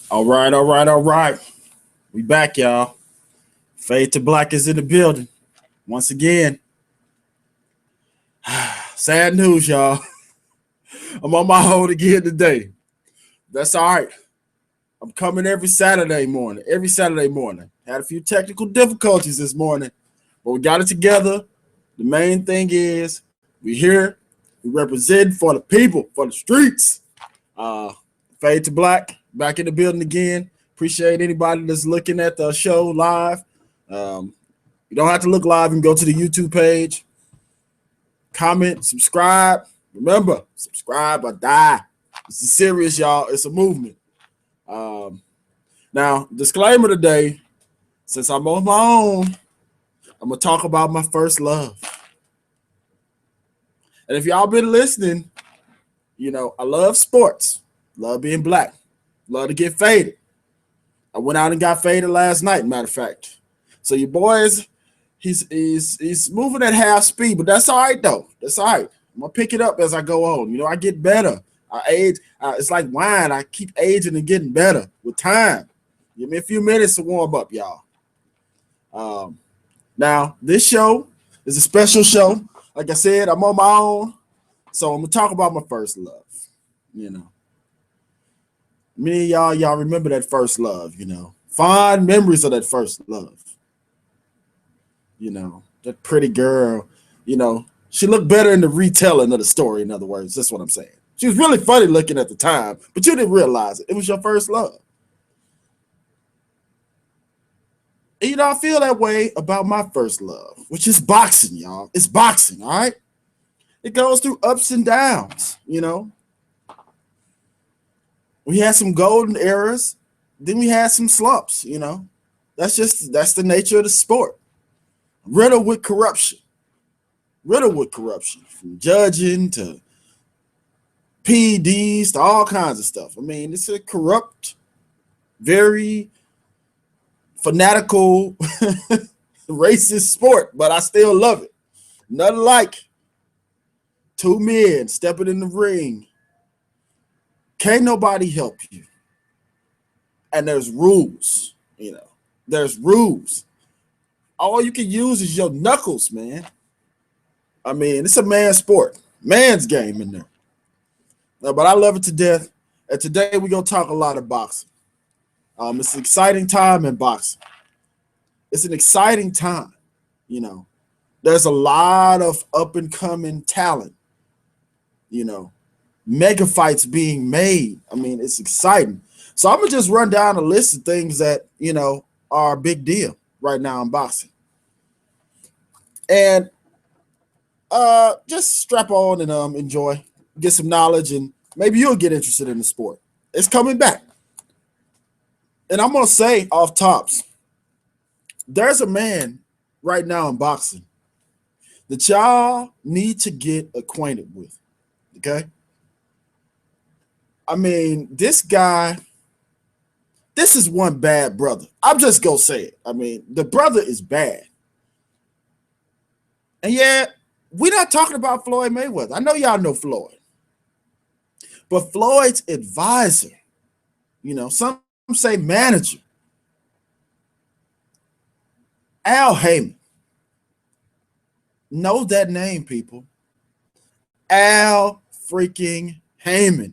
All right, all right, all right. We back, y'all. Fade to Black is in the building. Once again, sad news, y'all. I'm on my hold again today. That's all right. I'm coming every Saturday morning. Every Saturday morning. Had a few technical difficulties this morning, but we got it together. The main thing is we here. We represent for the people, for the streets. Uh, Fade to Black, back in the building again. Appreciate anybody that's looking at the show live. Um, you don't have to look live and go to the YouTube page. Comment, subscribe. Remember, subscribe or die. This is serious, y'all. It's a movement. Um, Now, disclaimer today, since I'm on my own, I'm going to talk about my first love. And if y'all been listening, I love sports, love being black, love to get faded. I went out and got faded last night, matter of fact. So your boys, he's moving at half speed, but that's all right though. That's all right. I'm gonna pick it up as I go on. I get better. I age. It's like wine. I keep aging and getting better with time. Give me a few minutes to warm up, y'all. Now this show is a special show. Like I said, I'm on my own, so I'm gonna talk about my first love. Me and y'all remember that first love. Fond memories of that first love. That pretty girl, she looked better in the retelling of the story, in other words. That's what I'm saying. She was really funny looking at the time, but you didn't realize it. It was your first love. And, I feel that way about my first love, which is boxing, y'all. It's boxing, all right? It goes through ups and downs, We had some golden eras, then we had some slumps, That's the nature of the sport. Riddled with corruption. From judging to PEDs to all kinds of stuff. I mean, it's a corrupt, very fanatical, racist sport, but I still love it. Nothing like two men stepping in the ring. Can't nobody help you. And there's rules, There's rules. All you can use is your knuckles, man. I mean, it's a man's sport. Man's game in there. But I love it to death. And today we're going to talk a lot of boxing. It's an exciting time in boxing. It's an exciting time, There's a lot of up-and-coming talent, Mega fights being made. I mean, it's exciting. So I'm going to just run down a list of things that, are a big deal right now in boxing. And just strap on and enjoy, get some knowledge, and maybe you'll get interested in the sport. It's coming back. And I'm going to say off tops, there's a man right now in boxing that y'all need to get acquainted with, okay? I mean, this guy, this is one bad brother. I'm just going to say it. I mean, the brother is bad. And yeah, we're not talking about Floyd Mayweather. I know y'all know Floyd. But Floyd's advisor, some say manager, Al Heyman. Know that name, people. Al freaking Heyman.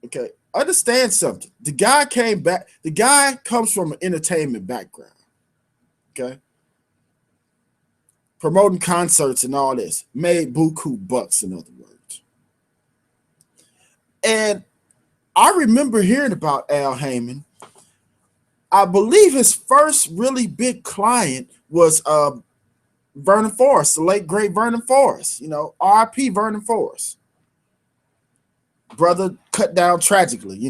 Okay, understand something. The guy came back. The guy comes from an entertainment background. Okay. Promoting concerts and all this. Made buku bucks, in other words. And I remember hearing about Al Heyman. I believe his first really big client was Vernon Forrest, the late great Vernon Forrest. R.I.P. Vernon Forrest. Brother cut down tragically,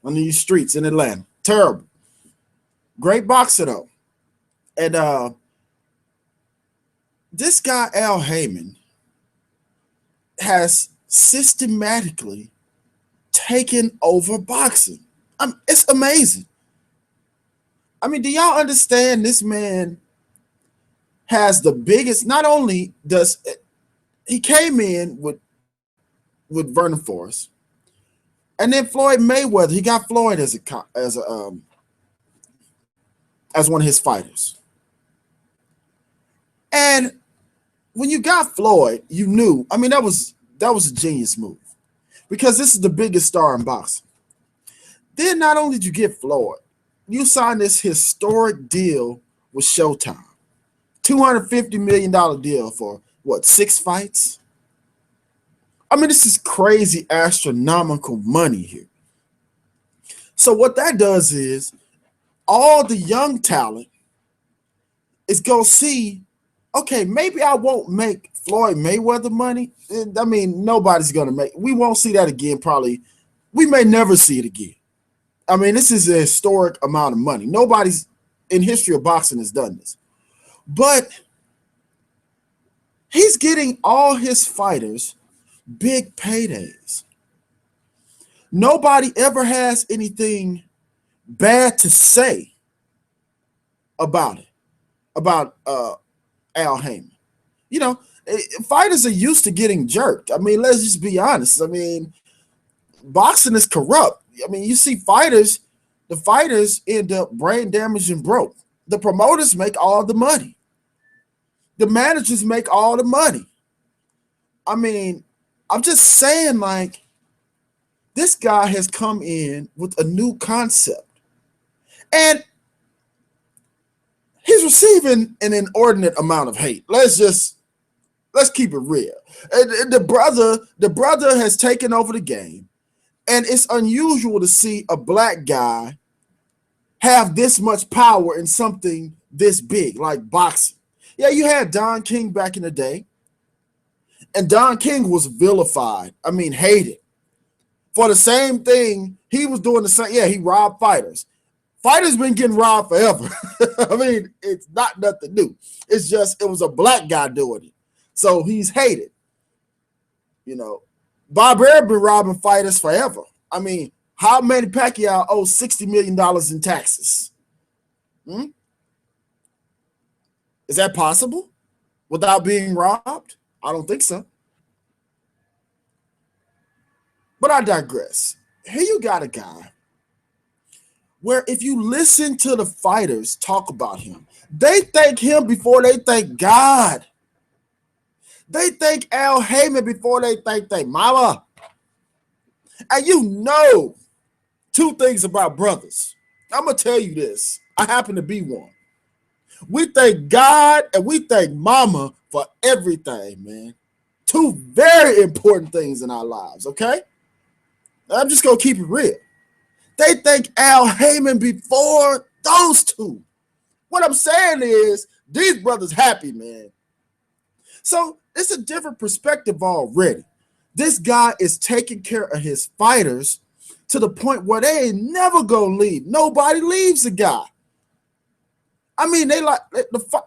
on these streets in Atlanta. Terrible. Great boxer, though. And this guy, Al Heyman, has systematically taken over boxing. It's amazing. I mean, do y'all understand this man has the biggest, not only does he came in with Vernon Forrest, And then Floyd Mayweather, he got Floyd as one of his fighters. And when you got Floyd, you knew. I mean, that was a genius move because this is the biggest star in boxing. Then not only did you get Floyd, you signed this historic deal with Showtime, $250 million deal for what, 6 fights? I mean, this is crazy, astronomical money here. So what that does is all the young talent is going to see, okay, maybe I won't make Floyd Mayweather money. I mean, nobody's going to make. We won't see that again, probably. We may never see it again. I mean, this is a historic amount of money. Nobody's in history of boxing has done this. But he's getting all his fighters big paydays. Nobody ever has anything bad to say about it, about Al Heyman. You know, fighters are used to getting jerked. I mean, let's just be honest. I mean, boxing is corrupt. I mean, you see the fighters end up brain damaged and broke. The promoters make all the money. The managers make all the money. I mean, I'm just saying, like, this guy has come in with a new concept. And he's receiving an inordinate amount of hate. Let's keep it real. And the brother has taken over the game. And it's unusual to see a black guy have this much power in something this big, like boxing. Yeah, you had Don King back in the day. And Don King was vilified. I mean, hated. For the same thing, he was doing the same. Yeah, he robbed fighters. Fighters been getting robbed forever. I mean, it's not nothing new. It's just it was a black guy doing it. So he's hated. You know, Barber been robbing fighters forever. I mean, how many Pacquiao owe $60 million in taxes? Is that possible without being robbed? I don't think so. But I digress. Here you got a guy where if you listen to the fighters talk about him, they thank him before they thank God. They thank Al Heyman before they thank their mama. And you know 2 things about brothers. I'm going to tell you this. I happen to be one. We thank God and we thank mama for everything, man. 2 very important things in our lives, okay? I'm just going to keep it real. They thank Al Heyman before those 2. What I'm saying is these brothers happy, man. So it's a different perspective already. This guy is taking care of his fighters to the point where they ain't never gonna leave. Nobody leaves the guy. I mean,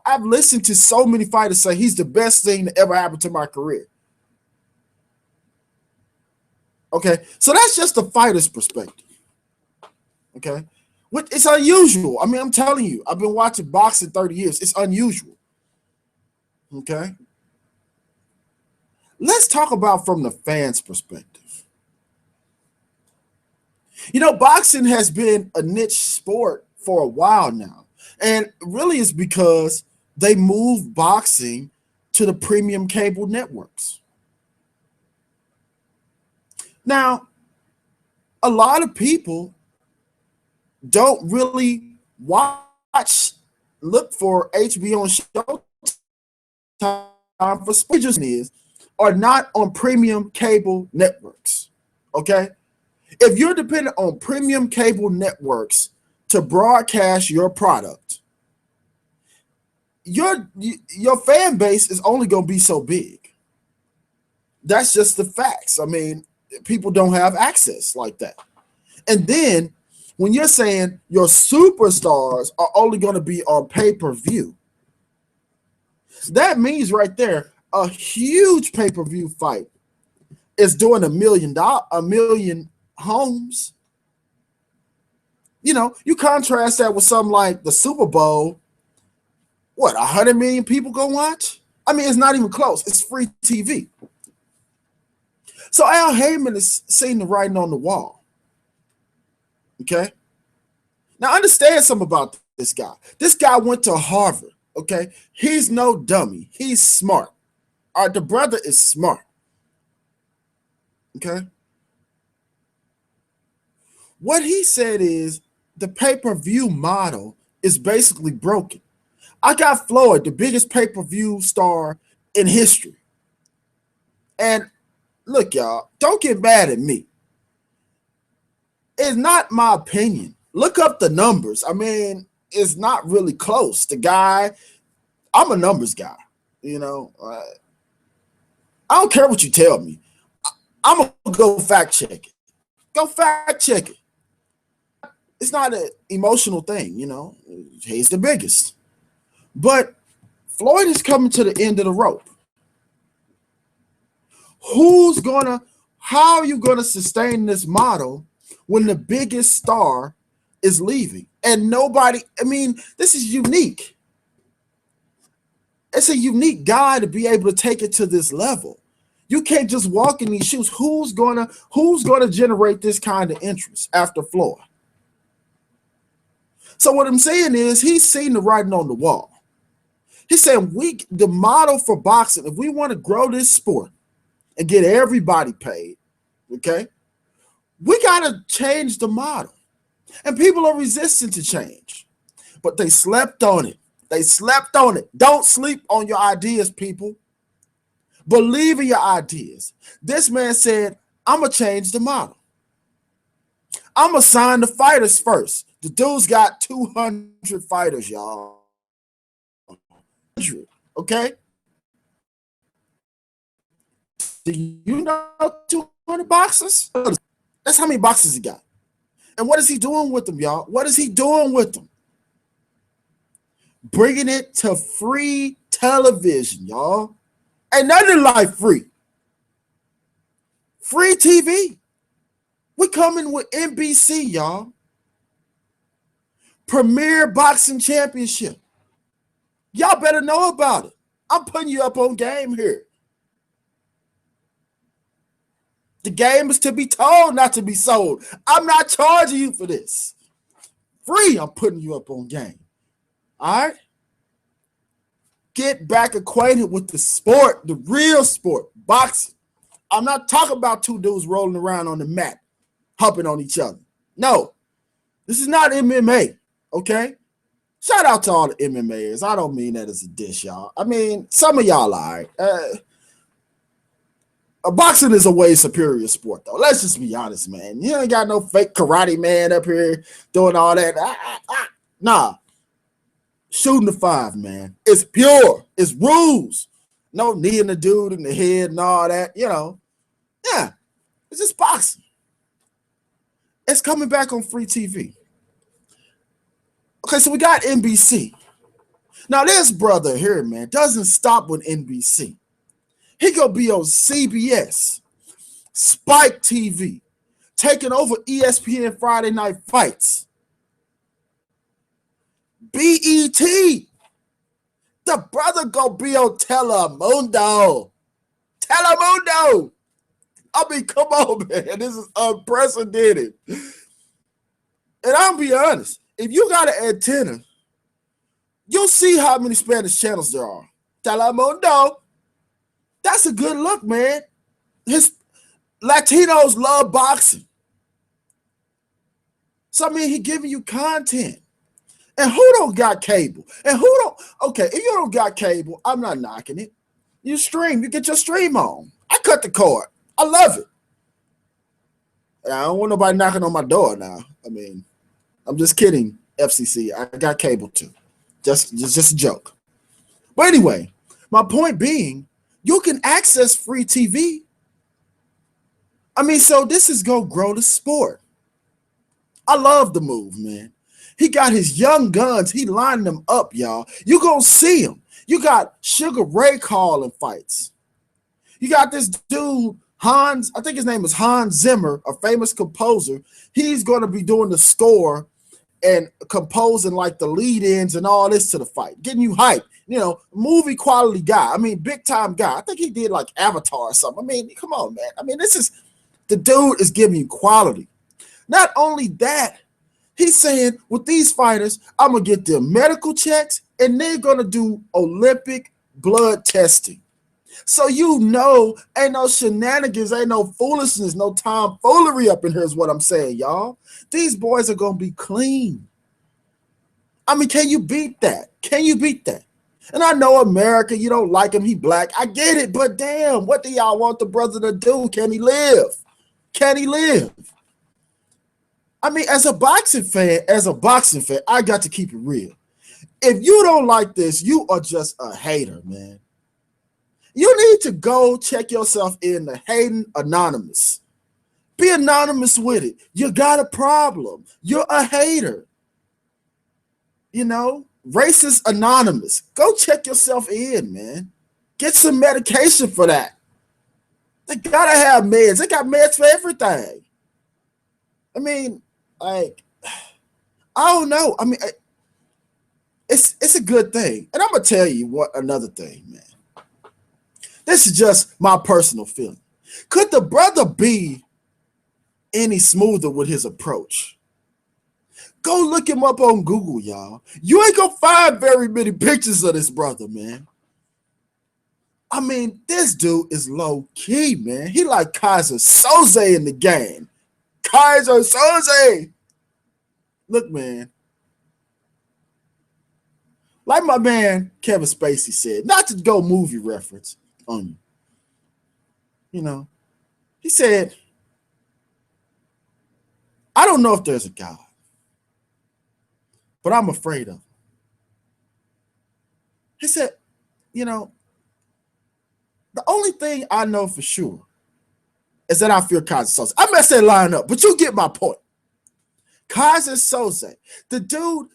I've listened to so many fighters say he's the best thing that ever happened to my career. Okay, so that's just the fighter's perspective. Okay, it's unusual. I mean, I'm telling you, I've been watching boxing 30 years. It's unusual. Okay, let's talk about from the fans' perspective. You know, boxing has been a niche sport for a while now. And really it's because they moved boxing to the premium cable networks. Now, a lot of people don't really look for HBO and Showtime for sports are not on premium cable networks, okay? If you're dependent on premium cable networks to broadcast your product, your fan base is only going to be so big. That's just the facts. I mean, people don't have access like that. And then when you're saying your superstars are only going to be on pay-per-view, that means right there a huge pay-per-view fight is doing a million homes. You know, you contrast that with something like the Super Bowl. What, 100 million people go watch? I mean, it's not even close. It's free TV. So Al Heyman is seeing the writing on the wall. Okay. Now understand something about this guy. This guy went to Harvard. Okay. He's no dummy. He's smart. All right. The brother is smart. Okay. What he said is the pay-per-view model is basically broken. I got Floyd, the biggest pay-per-view star in history. And look, y'all, don't get mad at me. It's not my opinion. Look up the numbers. I mean, it's not really close. The guy, I'm a numbers guy. You know, I don't care what you tell me. I'm going to go fact check it. Go fact check it. It's not an emotional thing, you know. He's the biggest. But Floyd is coming to the end of the rope. How are you gonna sustain this model when the biggest star is leaving? And nobody, I mean, this is unique. It's a unique guy to be able to take it to this level. You can't just walk in these shoes. Who's gonna generate this kind of interest after Floyd? So what I'm saying is he's seen the writing on the wall. He's saying the model for boxing, if we want to grow this sport and get everybody paid, okay, we got to change the model. And people are resistant to change, but they slept on it. They slept on it. Don't sleep on your ideas, people. Believe in your ideas. This man said, I'm going to change the model. I'm going to sign the fighters first. The dude's got 200 fighters, y'all. Okay? Do you know 200 boxers? That's how many boxers he got. And what is he doing with them, y'all? What is he doing with them? Bringing it to free television, y'all. Ain't nothing like free. Free TV. We coming with NBC, y'all. Premier Boxing Championship. Y'all better know about it. I'm putting you up on game here. The game is to be told, not to be sold. I'm not charging you for this. Free, I'm putting you up on game. All right? Get back acquainted with the sport, the real sport, boxing. I'm not talking about two dudes rolling around on the mat, humping on each other. No, this is not MMA, okay? Shout out to all the MMAers. I don't mean that as a diss, y'all. I mean, some of y'all are. Boxing is a way superior sport, though. Let's just be honest, man. You ain't got no fake karate man up here doing all that. Nah. Shooting the 5, man. It's pure. It's rules. No kneeing the dude in the head and all that, you know. Yeah. It's just boxing. It's coming back on free TV. Okay, so we got NBC. Now, this brother here, man, doesn't stop with NBC. He gonna be on CBS, Spike TV, taking over ESPN Friday Night Fights, BET. The brother gonna be on Telemundo. Telemundo. I mean, come on, man. This is unprecedented. And I'll be honest. If you got an antenna, you'll see how many Spanish channels there are. Telemundo. That's a good look, man. His Latinos love boxing. So, I mean, he giving you content. And who don't got cable? And who don't? Okay, if you don't got cable, I'm not knocking it. You stream. You get your stream on. I cut the cord. I love it. I don't want nobody knocking on my door now. I mean, I'm just kidding, FCC. I got cable too. Just a joke. But anyway, my point being, you can access free TV. I mean, so this is going to grow the sport. I love the move, man. He got his young guns. He lined them up, y'all. You going to see him. You got Sugar Ray calling fights. You got this dude, Hans, I think his name is Hans Zimmer, a famous composer. He's going to be doing the score and composing like the lead-ins and all this to the fight, getting you hyped. You know, movie quality guy. I mean, big time guy. I think he did like Avatar or something. I mean, come on, man. I mean, the dude is giving you quality. Not only that, He's saying with these fighters, I'm going to get them medical checks and they're going to do Olympic blood testing. So you know, ain't no shenanigans, ain't no foolishness, no tomfoolery up in here is what I'm saying, y'all. These boys are going to be clean. I mean, can you beat that? Can you beat that? And I know America, you don't like him, he black. I get it, but damn, what do y'all want the brother to do? Can he live? Can he live? I mean, as a boxing fan, I got to keep it real. If you don't like this, you are just a hater, man. You need to go check yourself in the Hating Anonymous. Be anonymous with it. You got a problem. You're a hater. You know, Racist Anonymous. Go check yourself in, man. Get some medication for that. They gotta have meds. They got meds for everything. I mean, like, I don't know. I mean, it's a good thing. And I'm gonna tell you what another thing, man. This is just my personal feeling. Could the brother be any smoother with his approach? Go look him up on Google, y'all. You ain't gonna find very many pictures of this brother, man. I mean, this dude is low key, man. He like Kaiser Soze in the game. Kaiser Soze. Look, man. Like my man Kevin Spacey said, not to go movie reference on you. You know, he said, I don't know if there's a God, but I'm afraid of him. He said, you know, the only thing I know for sure is that I fear Kaiser Soze. I messed that line up, but you get my point. Kaiser Soze, the dude,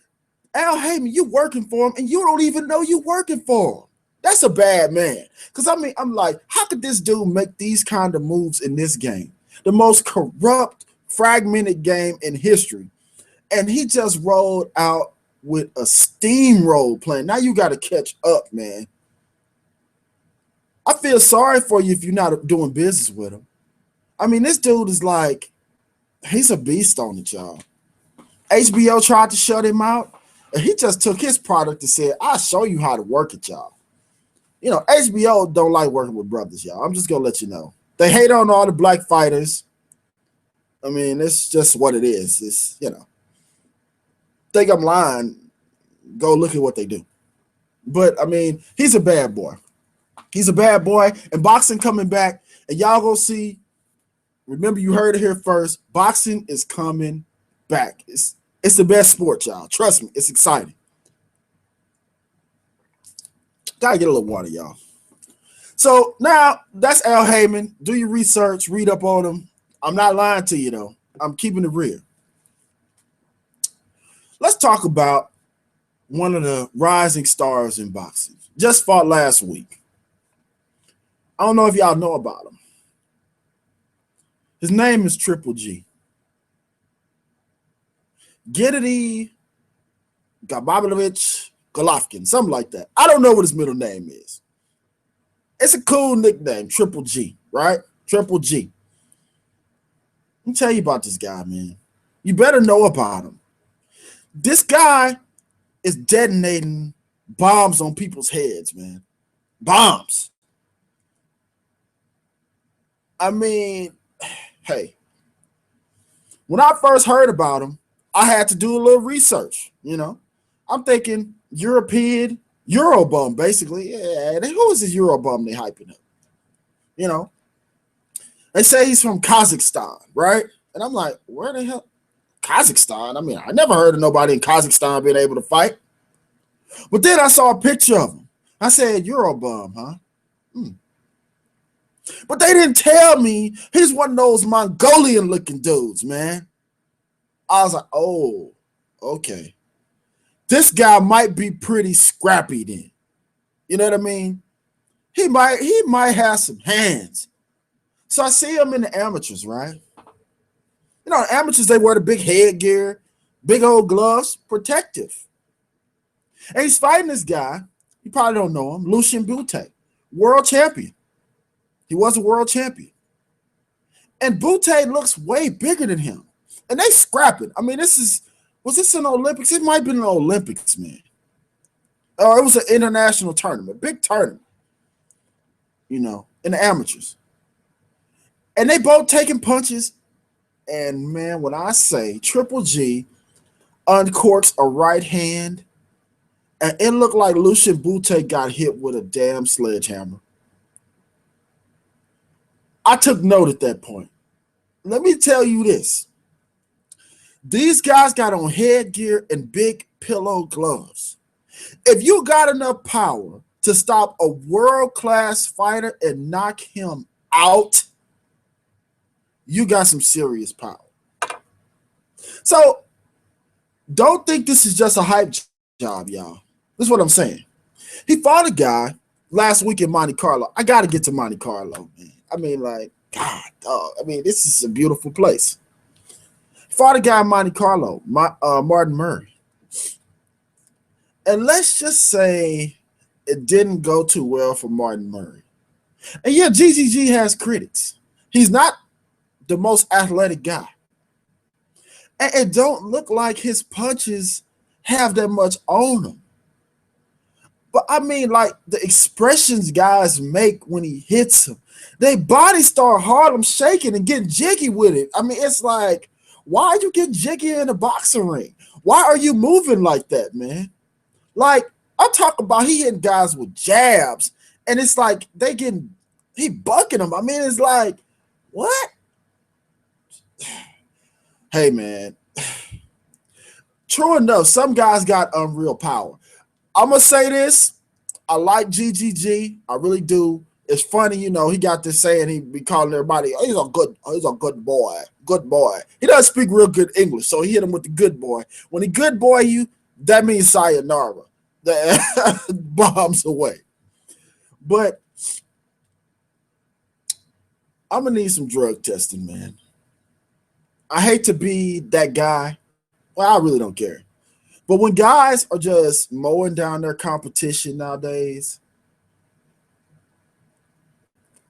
Al Heyman, you working for him and you don't even know you working for him. That's a bad man. Because, I mean, I'm like, how could this dude make these kind of moves in this game? The most corrupt, fragmented game in history. And he just rolled out with a steamroll plan. Now you got to catch up, man. I feel sorry for you if you're not doing business with him. I mean, this dude is like, he's a beast on it, y'all. HBO tried to shut him out, and he just took his product and said, I'll show you how to work it, y'all. You know, HBO don't like working with brothers, y'all. I'm just going to let you know. They hate on all the black fighters. I mean, it's just what it is. It's, you know, think I'm lying, go look at what they do. But, I mean, he's a bad boy. He's a bad boy, and boxing coming back, and y'all go see, remember you heard it here first, boxing is coming back. It's the best sport, y'all. Trust me, it's exciting. Gotta get a little water, y'all. So now that's Al Heyman. Do your research, read up on him. I'm not lying to you, though. I'm keeping it real. Let's talk about one of the rising stars in boxing. Just fought last week. I don't know if y'all know about him. His name is Triple G. Gennady Gabalovich Golovkin, something like that. I don't know what his middle name is. It's a cool nickname, Triple G, right? Triple G. Let me tell you about this guy, man. You better know about him. This guy is detonating bombs on people's heads, man. Bombs. I mean, hey, when I first heard about him, I had to do a little research, you know. I'm thinking European, Eurobum, basically. Yeah, who is this Eurobum they hyping up? You know, they say he's from Kazakhstan, right? And I'm like, where the hell? Kazakhstan? I mean, I never heard of nobody in Kazakhstan being able to fight. But then I saw a picture of him. I said, Eurobum, huh? But they didn't tell me he's one of those Mongolian-looking dudes, man. I was like, oh, okay. This guy might be pretty scrappy then. You know what I mean? He might have some hands. So I see him in the amateurs, right? You know, the amateurs, they wear the big headgear, big old gloves, protective. And he's fighting this guy. You probably don't know him, Lucian Bute, world champion. He was a world champion. And Bute looks way bigger than him. And they scrapping. I mean, this is Was this an Olympics? It might have been an Olympics, man. Or it was an international tournament, big tournament, in the amateurs. And they both taking punches. And man, when I say Triple G uncorks a right hand, and it looked like Lucian Bute got hit with a damn sledgehammer. I took note at that point. Let me tell you this. These guys got on headgear and big pillow gloves. If you got enough power to stop a world-class fighter and knock him out, you got some serious power. So don't think this is just a hype job, y'all. This is what I'm saying. He fought a guy last week in Monte Carlo. I got to get to Monte Carlo, man. I mean, like, God, dog. I mean, this is a beautiful place. He fought a guy in Monte Carlo, Martin Murray. And let's just say it didn't go too well for Martin Murray. And yeah, GGG has critics. He's not the most athletic guy. And it don't look like his punches have that much on him. But I mean, like, the expressions guys make when he hits him, their bodies start Harlem shaking and getting jiggy with it. I mean, it's like, why are you getting jiggy in a boxing ring? Why are you moving like that, man? Like, I'm talking about he hitting guys with jabs, and it's like he bucking them. I mean, it's like, what? Hey, man. True enough, some guys got unreal power. I'm going to say this. I like GGG. I really do. It's funny, he got this saying, he be calling everybody, oh, he's a good boy. Good boy. He doesn't speak real good English, so he hit him with the good boy. When he good boy you, that means sayonara. The bombs away. But I'm going to need some drug testing, man. I hate to be that guy. Well, I really don't care. But when guys are just mowing down their competition nowadays,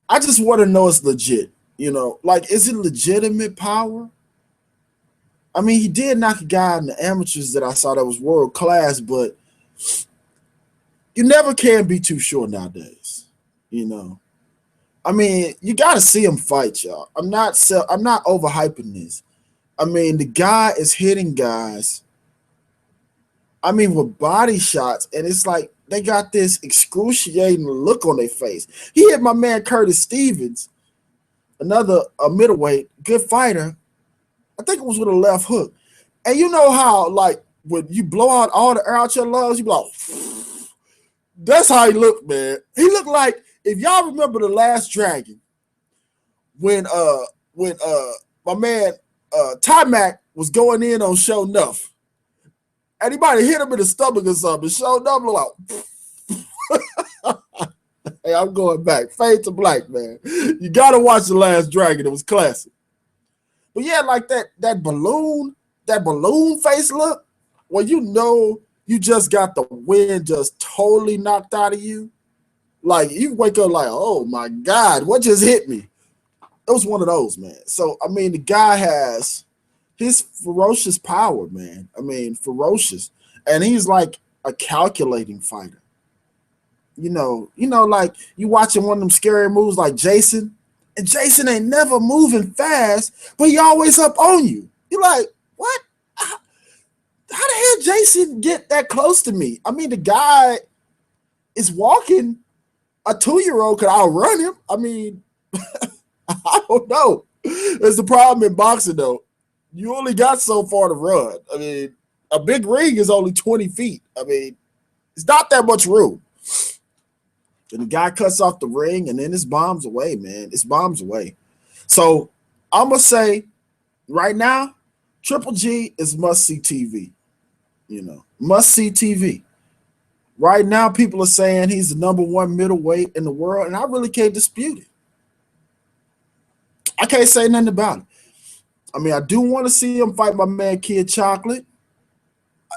I just want to know it's legit. Like, is it legitimate power? I mean, he did knock a guy in the amateurs that I saw that was world class, but you never can be too sure nowadays. I mean, you got to see him fight, y'all. I'm not overhyping this. I mean, the guy is hitting guys, I mean, with body shots, and it's like they got this excruciating look on their face. He hit my man Curtis Stevens, another middleweight, good fighter. I think it was with a left hook. And you know how, like, when you blow out all the air out your lungs, you be like, that's how he looked, man. He looked like, if y'all remember The Last Dragon, when my man Ty-Mac was going in on Show Nuff. Anybody hit him in the stomach or something, Show Nuff look like, hey, I'm going back. Fade to black, man. You gotta watch The Last Dragon. It was classic. But yeah, like that balloon face look, well, you just got the wind just totally knocked out of you. Like, you wake up like, oh my God, what just hit me? It was one of those, man. So, I mean, the guy has his ferocious power, man. I mean, ferocious. And he's like a calculating fighter. Like you watching one of them scary movies like Jason, and Jason ain't never moving fast, but he always up on you. You're like, what? How the hell Jason get that close to me? I mean, the guy is walking. A 2-year-old could outrun him. I mean, I don't know. There's the problem in boxing, though. You only got so far to run. I mean, a big ring is only 20 feet. I mean, it's not that much room. And the guy cuts off the ring, and then it's bombs away, man. It's bombs away. So I'm going to say right now, Triple G is must-see TV. Must-see TV. Right now, people are saying he's the #1 middleweight in the world, and I really can't dispute it. I can't say nothing about it. I mean, I do want to see him fight my man Kid Chocolate,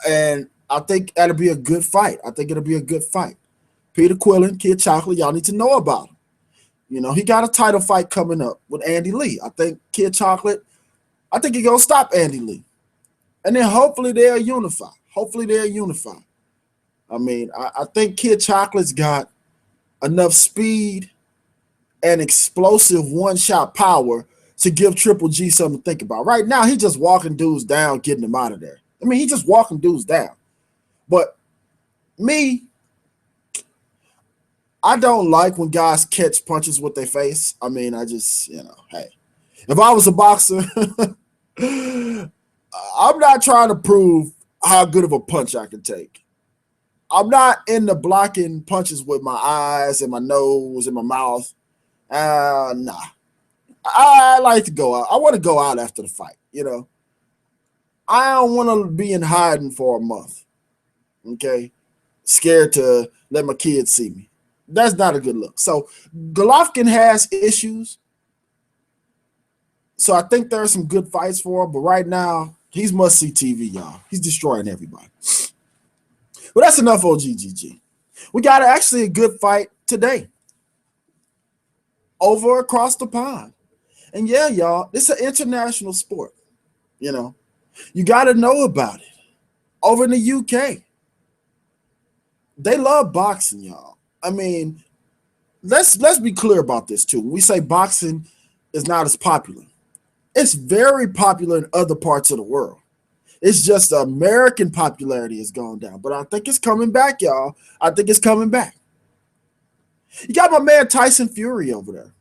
and I think that'll be a good fight. I think it'll be a good fight. Peter Quillen, Kid Chocolate, y'all need to know about him. He got a title fight coming up with Andy Lee. I think Kid Chocolate, I think he's going to stop Andy Lee. And then hopefully they'll unify. Hopefully they'll unify. I mean, I think Kid Chocolate's got enough speed and explosive one-shot power to give Triple G something to think about. Right now, he's just walking dudes down, getting them out of there. I mean, he's just walking dudes down. But me, I don't like when guys catch punches with their face. I mean, I just, hey. If I was a boxer, I'm not trying to prove how good of a punch I can take. I'm not into blocking punches with my eyes and my nose and my mouth. Nah. I like to go out. I want to go out after the fight, I don't want to be in hiding for a month, okay? Scared to let my kids see me. That's not a good look. So Golovkin has issues. So I think there are some good fights for him, but right now, he's must-see TV, y'all. He's destroying everybody. But that's enough OGGG. We got actually a good fight today over across the pond. And yeah, y'all, it's an international sport. You got to know about it. Over in the UK, they love boxing, y'all. I mean, let's be clear about this too. When we say boxing is not as popular, it's very popular in other parts of the world. It's just the American popularity has gone down. But I think it's coming back, y'all. I think it's coming back. You got my man Tyson Fury over there.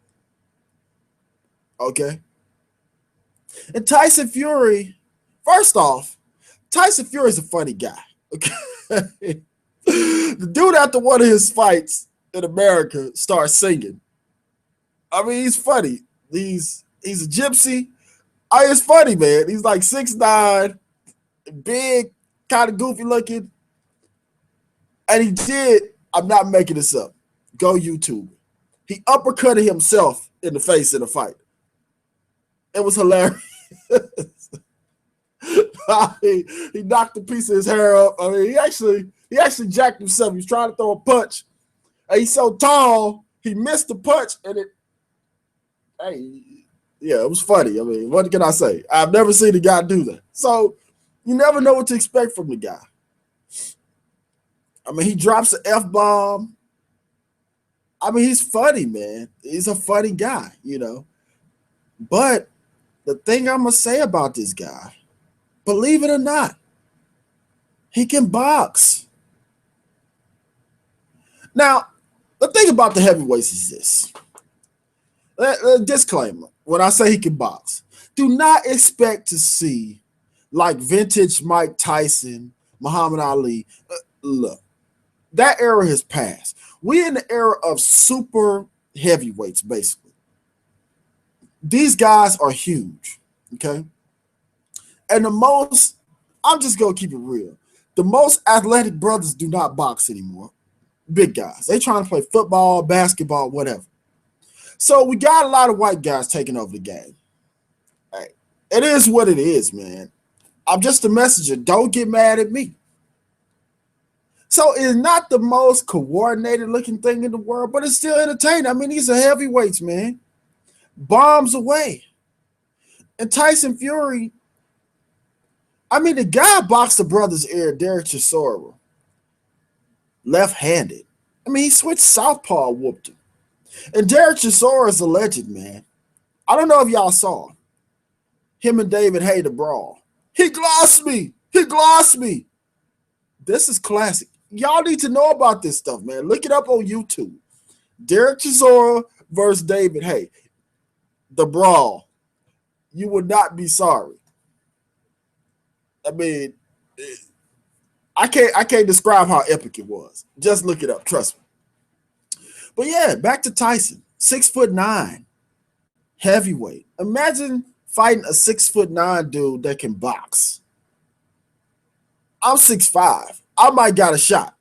Okay. And Tyson Fury, first off, Tyson Fury is a funny guy. Okay. The dude after one of his fights in America starts singing. I mean, he's funny. He's a gypsy. Oh, it's funny, man. He's like 6'9", big, kind of goofy looking. And he did, I'm not making this up, go YouTube. He uppercutted himself in the face in a fight. It was hilarious. He knocked a piece of his hair up. I mean, he actually jacked himself. He was trying to throw a punch. And he's so tall, he missed the punch, and it was funny. I mean, what can I say? I've never seen a guy do that. So you never know what to expect from the guy. I mean, he drops an F-bomb. I mean, he's funny, man. He's a funny guy, But the thing I'm going to say about this guy, believe it or not, he can box. Now, the thing about the heavyweights is this. Disclaimer, when I say he can box, do not expect to see like vintage Mike Tyson, Muhammad Ali. Look, that era has passed. We're in the era of super heavyweights, basically. These guys are huge, okay? And I'm just going to keep it real. The most athletic brothers do not box anymore. Big guys. They trying to play football, basketball, whatever. So we got a lot of white guys taking over the game. Hey, it is what it is, man. I'm just a messenger. Don't get mad at me. So it's not the most coordinated looking thing in the world, but it's still entertaining. I mean, these are heavyweights, man. Bombs away. And Tyson Fury, I mean, the guy boxed the brother's ear, Derek Chisora, left-handed. I mean, he switched southpaw, whooped him. And Derek Chisora is a legend, man. I don't know if y'all saw him and David Hay, the brawl. He glossed me. He glossed me. This is classic. Y'all need to know about this stuff, man. Look it up on YouTube. Derek Chisora versus David Hay. The brawl. You would not be sorry. I mean, I can't describe how epic it was. Just look it up. Trust me. But yeah, back to Tyson. 6'9", heavyweight. Imagine fighting a 6'9" dude that can box. I'm 6'5". I might got a shot.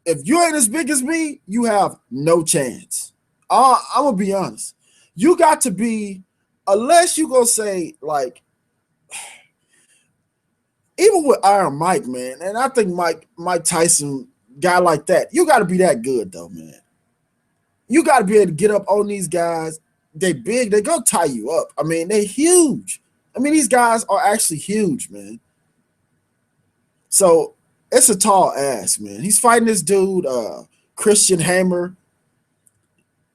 If you ain't as big as me, you have no chance. I'm gonna be honest. You got to be, unless you gonna say like, even with Iron Mike, man, and I think Mike Tyson, guy like that, you got to be that good though, man. You got to be able to get up on these guys. They big. They gonna tie you up. I mean, they huge. I mean, these guys are actually huge, man. So it's a tall ass, man. He's fighting this dude, Christian Hammer.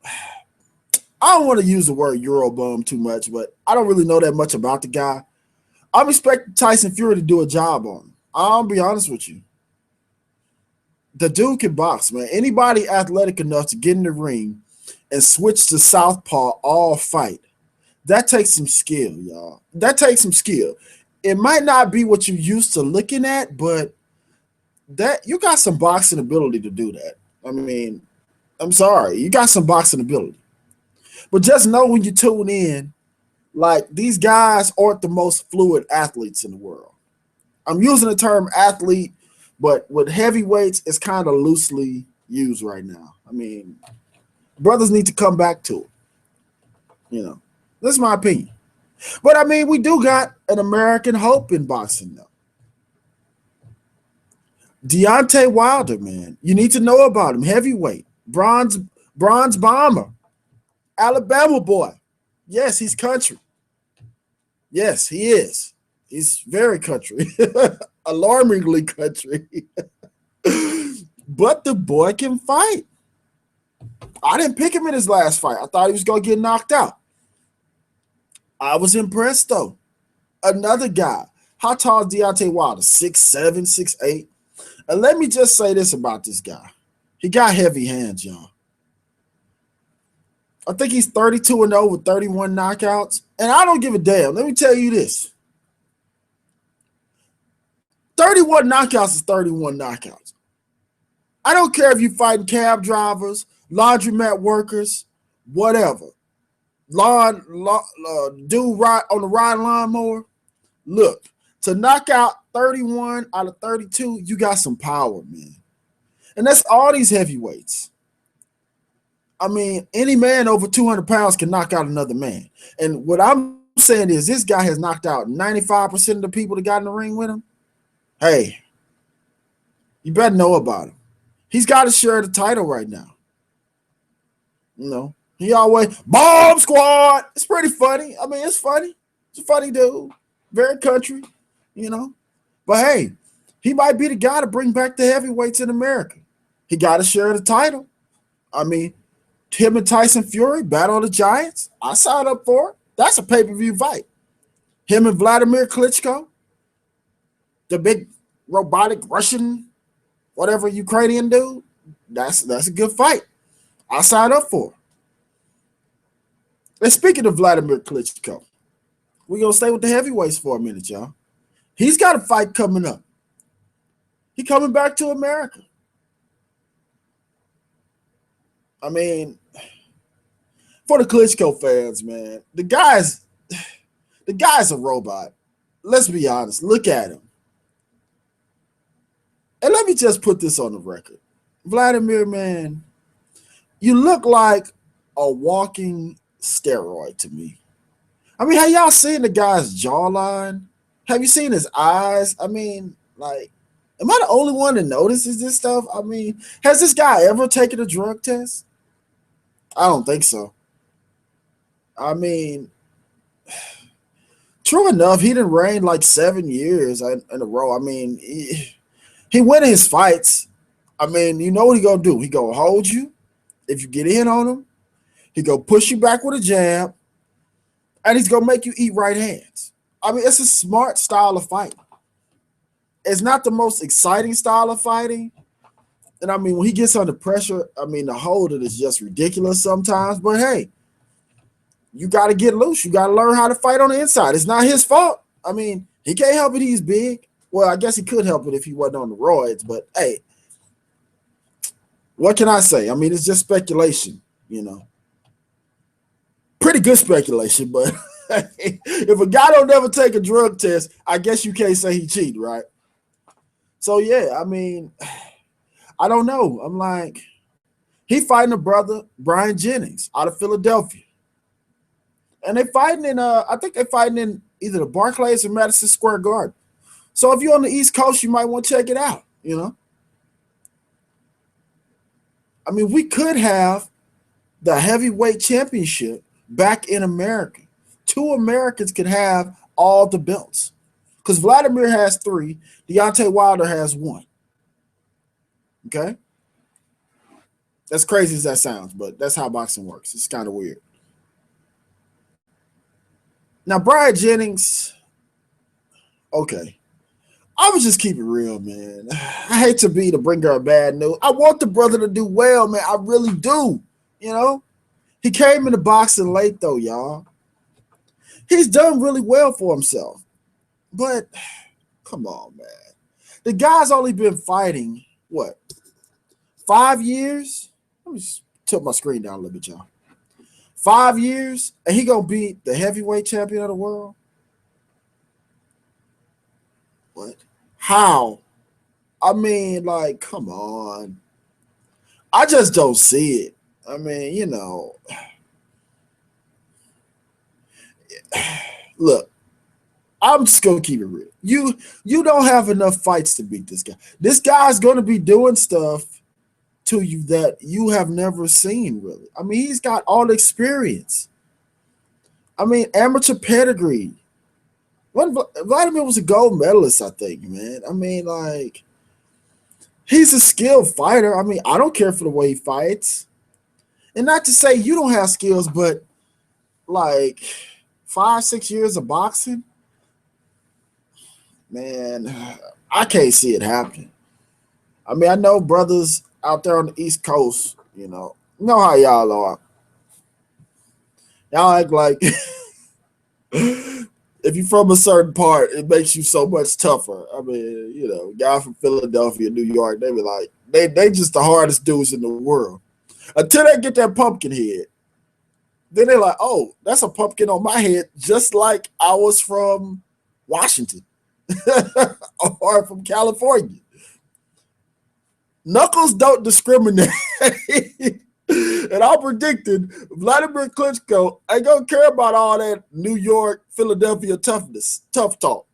I don't want to use the word Eurobum too much, but I don't really know that much about the guy. I'm expecting Tyson Fury to do a job on him. I'll be honest with you. The dude can box, man. Anybody athletic enough to get in the ring and switch to southpaw all fight, that takes some skill, y'all. That takes some skill. It might not be what you used to looking at, but that you got some boxing ability to do that. I mean, I'm sorry, you got some boxing ability. But just know when you tune in, like these guys aren't the most fluid athletes in the world. I'm using the term athlete, but with heavyweights, it's kind of loosely used right now. I mean, brothers need to come back to it. You know, that's my opinion. But I mean, we do got an American hope in boxing now. Deontay Wilder, man. You need to know about him. Heavyweight, bronze bomber, Alabama boy. Yes, he's country. Yes, he is. He's very country. Alarmingly country. But the boy can fight. I didn't pick him in his last fight. I thought he was going to get knocked out. I was impressed, though. Another guy. How tall is Deontay Wilder? 6'7", 6'8". And let me just say this about this guy. He got heavy hands, y'all. I think he's 32-0 with 31 knockouts. And I don't give a damn. Let me tell you this. 31 knockouts is 31 knockouts. I don't care if you're fighting cab drivers, laundromat workers, whatever. Dude ride on the ride lawnmower. Look, to knock out 31 out of 32, you got some power, man. And that's all these heavyweights. I mean, any man over 200 pounds can knock out another man. And what I'm saying is this guy has knocked out 95% of the people that got in the ring with him. Hey, you better know about him. He's got to share the title right now. You know, he always, Bomb Squad. It's pretty funny. I mean, it's funny. It's a funny dude. Very country, you know. But hey, he might be the guy to bring back the heavyweights in America. He got to share the title. I mean, him and Tyson Fury, Battle of the Giants. I signed up for it. That's a pay-per-view fight. Him and Vladimir Klitschko, the big robotic Russian, whatever Ukrainian dude. That's a good fight. I signed up for it. And speaking of Vladimir Klitschko, we're going to stay with the heavyweights for a minute, y'all. He's got a fight coming up. He coming back to America. I mean, for the Klitschko fans, man, the guy's a robot. Let's be honest. Look at him. And let me just put this on the record. Vladimir, man, you look like a walking steroid to me. I mean, have y'all seen the guy's jawline? Have you seen his eyes? I mean, like, am I the only one that notices this stuff? I mean, has this guy ever taken a drug test? I don't think so. I mean, true enough, he didn't reign like 7 years in a row. I mean, he winning his fights. I mean, you know what he gonna do? He gonna hold you if you get in on him. He gonna push you back with a jab, and he's gonna make you eat right hands. I mean, it's a smart style of fighting. It's not the most exciting style of fighting. And I mean, when he gets under pressure, I mean, the hold it is just ridiculous sometimes. But hey, you got to get loose. You got to learn how to fight on the inside. It's not his fault. I mean, he can't help it. He's big. Well, I guess he could help it if he wasn't on the roids. But hey, what can I say? I mean, it's just speculation, you know. Pretty good speculation, but if a guy don't ever take a drug test, I guess you can't say he cheated, right? So, yeah, I mean, I don't know. I'm like, he fighting a brother, Brian Jennings, out of Philadelphia. And they fighting in, I think they're fighting in either the Barclays or Madison Square Garden. So if you're on the East Coast, you might want to check it out, you know. I mean, we could have the heavyweight championship back in America. 2 Americans could have all the belts. Because Vladimir has 3, Deontay Wilder has 1. Okay? As crazy as that sounds, but that's how boxing works. It's kind of weird. Now, Brian Jennings, okay. I would just keep it real, man. I hate to be the bringer of bad news. I want the brother to do well, man. I really do. You know? He came into boxing late, though, y'all. He's done really well for himself. But, come on, man. The guy's only been fighting, what, 5 years? Let me tilt my screen down a little bit, y'all. 5 years, and he gonna beat the heavyweight champion of the world? What? How? I mean, like, come on. I just don't see it. I mean, you know. Look, I'm just gonna keep it real. You don't have enough fights to beat this guy. This guy's gonna be doing stuff to you that you have never seen, really. I mean, he's got all the experience. I mean, amateur pedigree. When Vladimir was a gold medalist, I think, man. I mean, like, he's a skilled fighter. I mean, I don't care for the way he fights. And not to say you don't have skills, but like 5, 6 years of boxing, man, I can't see it happening. I mean, I know brothers out there on the East Coast, you know how y'all are. Y'all act like if you're from a certain part, it makes you so much tougher. I mean, you know, guy from Philadelphia, New York, they be like, they just the hardest dudes in the world. Until they get that pumpkin head. Then they're like, oh, that's a pumpkin on my head, just like I was from Washington or from California. Knuckles don't discriminate. And I'm predicting Vladimir Klitschko ain't gonna care about all that New York, Philadelphia tough talk.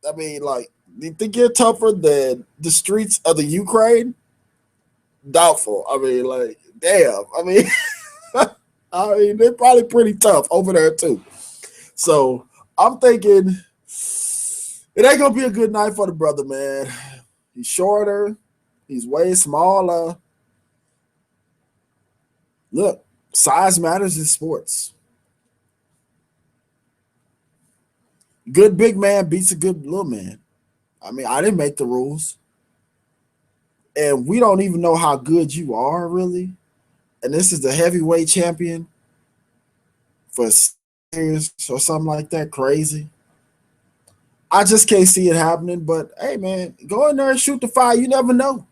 I mean, like, do you think you're tougher than the streets of the Ukraine? Doubtful. I mean, like, damn. I mean, they're probably pretty tough over there too. So I'm thinking it ain't gonna be a good night for the brother, man. He's shorter. He's way smaller. Look, size matters in sports. Good big man beats a good little man. I mean, I didn't make the rules. And we don't even know how good you are, really. And this is the heavyweight champion for years or something like that. Crazy. I just can't see it happening. But, hey, man, go in there and shoot the fire. You never know.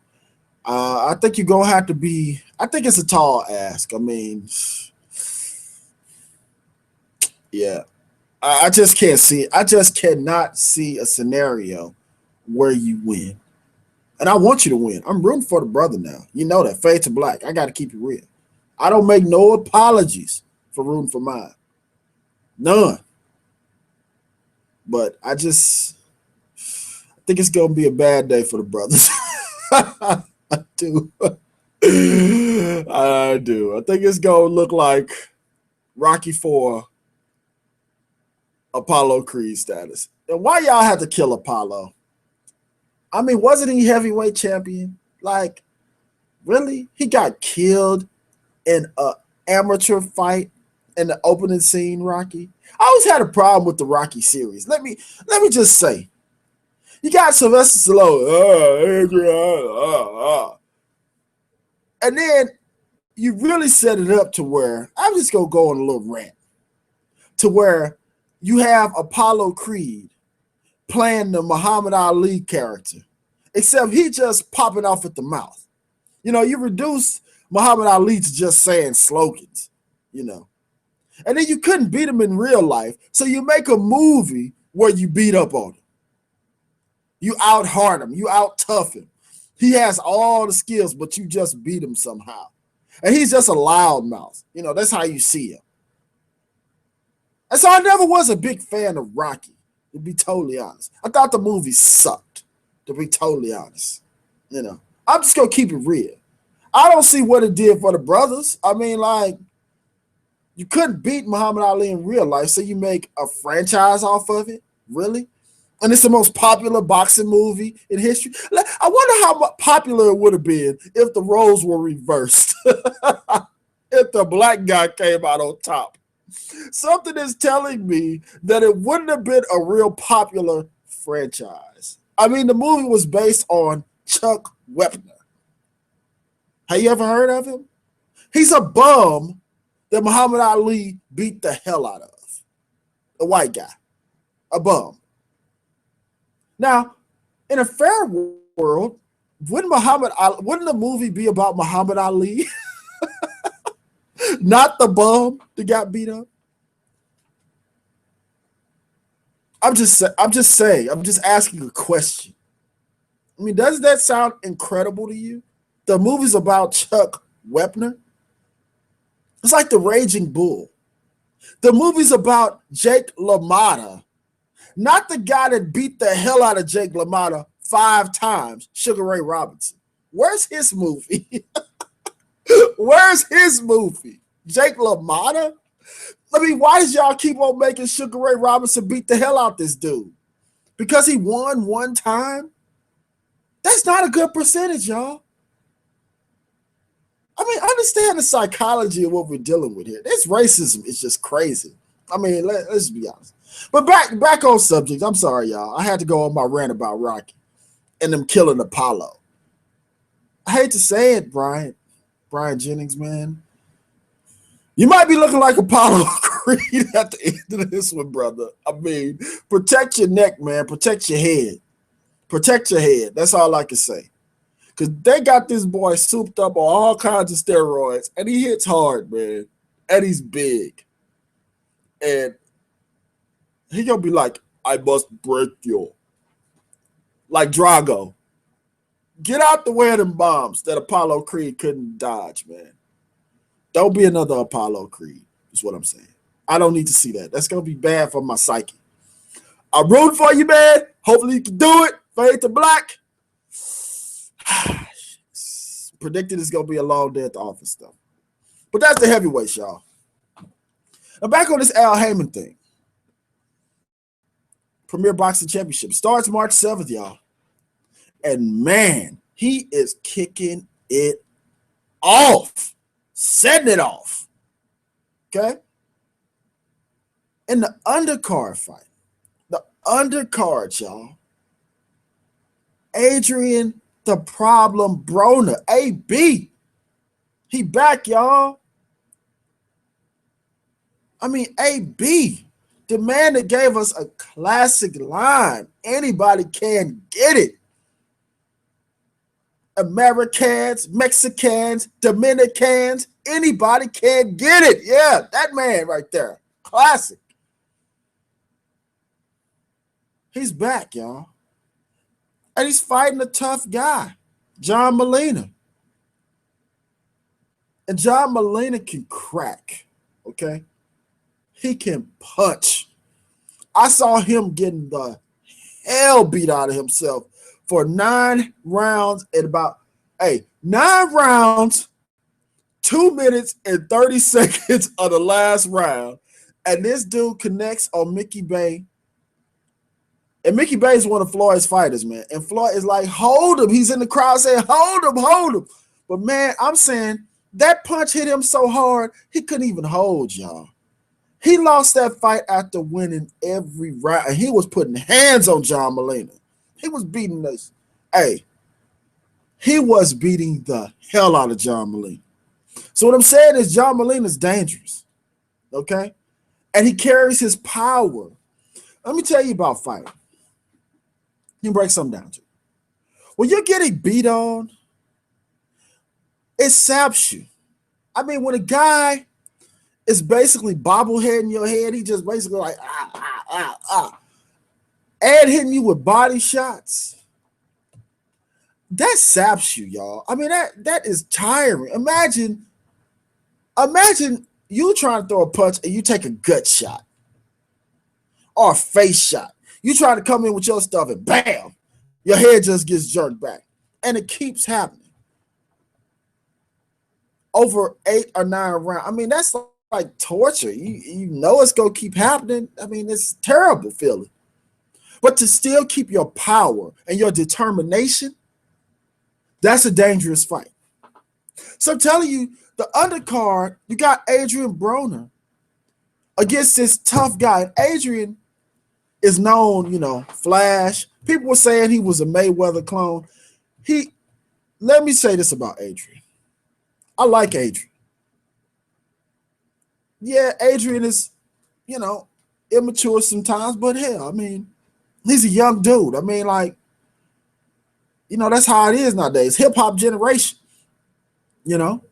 I think you're going to have to be – I think it's a tall ask. I mean, yeah. I just can't see it. I just cannot see a scenario where you win. And I want you to win. I'm rooting for the brother now. You know that. Fade to black. I got to keep it real. I don't make no apologies for rooting for mine. None. But I think it's going to be a bad day for the brothers. I do. I do. I think it's going to look like Rocky IV, Apollo Creed status. And why y'all have to kill Apollo? I mean, wasn't he heavyweight champion? Like, really? He got killed in an amateur fight in the opening scene, Rocky. I always had a problem with the Rocky series. Let me just say, you got Sylvester Stallone, and then you really set it up to where I'm just gonna go on a little rant to where you have Apollo Creed playing the Muhammad Ali character, except he just popping off at the mouth. You know, you reduce Muhammad Ali to just saying slogans, you know. And then you couldn't beat him in real life, so you make a movie where you beat up on him. You out-hard him. You out-tough him. He has all the skills, but you just beat him somehow. And he's just a loudmouth. You know, that's how you see him. And so I never was a big fan of Rocky, to be totally honest. I thought the movie sucked, to be totally honest. You know, I'm just going to keep it real. I don't see what it did for the brothers. I mean, like, You couldn't beat Muhammad Ali in real life, so you make a franchise off of it? Really? And it's the most popular boxing movie in history. I wonder how popular it would have been if the roles were reversed. If the black guy came out on top. Something is telling me that it wouldn't have been a real popular franchise. I mean, the movie was based on Chuck Wepner. Have you ever heard of him? He's a bum that Muhammad Ali beat the hell out of. A white guy. A bum. Now, in a fair world, wouldn't the movie be about Muhammad Ali? Not the bum that got beat up? I'm just asking a question. I mean, does that sound incredible to you? The movie's about Chuck Wepner. It's like The Raging Bull. The movie's about Jake LaMotta, not the guy that beat the hell out of Jake LaMotta 5 times, Sugar Ray Robinson. Where's his movie? Where's his movie? Jake LaMotta? I mean, why does y'all keep on making Sugar Ray Robinson beat the hell out this dude? Because he won 1 time? That's not a good percentage, y'all. I mean, understand the psychology of what we're dealing with here. This racism is just crazy. I mean, let's be honest. But back on subject. I'm sorry, y'all. I had to go on my rant about Rocky and them killing Apollo. I hate to say it, Brian Jennings, man. You might be looking like Apollo Creed at the end of this one, brother. I mean, protect your neck, man. Protect your head. Protect your head. That's all I can say. Because they got this boy souped up on all kinds of steroids, and he hits hard, man. And he's big. And he going to be like, I must break you. Like Drago. Get out the way of them bombs that Apollo Creed couldn't dodge, man. Don't be another Apollo Creed, is what I'm saying. I don't need to see that. That's going to be bad for my psyche. I'm rooting for you, man. Hopefully you can do it. Fade to black. Predicted it's going to be a long day at the office, though. But that's the heavyweights, y'all. Now, back on this Al Heyman thing. Premier Boxing Championship starts March 7th, y'all. And, man, he is kicking it off. Setting it off. Okay? In the undercard fight. The undercard, y'all. Adrian the Problem Broner. AB. He back, y'all. I mean, AB. The man that gave us a classic line. Anybody can get it. Americans, Mexicans, Dominicans, anybody can get it. Yeah, that man right there. Classic. He's back, y'all. And he's fighting a tough guy, John Molina. And John Molina can crack, okay? He can punch. I saw him getting the hell beat out of himself for 9 rounds and 9 rounds, 2 minutes and 30 seconds of the last round. And this dude connects on Mickey Bay. And Mickey Bay is one of Floyd's fighters, man. And Floyd is like, hold him. He's in the crowd saying, hold him, hold him. But, man, I'm saying that punch hit him so hard, he couldn't even hold, y'all. He lost that fight after winning every round. And he was putting hands on John Molina. He was beating this. He was beating the hell out of John Molina. So what I'm saying is John Molina is dangerous, okay? And he carries his power. Let me tell you about fighting. Let me break something down to you. When you're getting beat on, it saps you. I mean, when a guy is basically bobbleheading your head, he just basically like, and hitting you with body shots, that saps you, y'all. I mean, that is tiring. Imagine you trying to throw a punch and you take a gut shot or a face shot. You try to come in with your stuff and bam, your head just gets jerked back. And it keeps happening. Over 8 or 9 rounds. I mean, that's like torture. You know it's gonna keep happening. I mean, it's a terrible feeling. But to still keep your power and your determination, that's a dangerous fight. So I'm telling you, the undercard, you got Adrian Broner against this tough guy. And Adrian is known, flash. People were saying he was a Mayweather clone. Let me say this about Adrian. I like Adrian. Yeah, Adrian is, immature sometimes, but hell, I mean, he's a young dude. I mean, like, that's how it is nowadays. Hip hop generation, you know.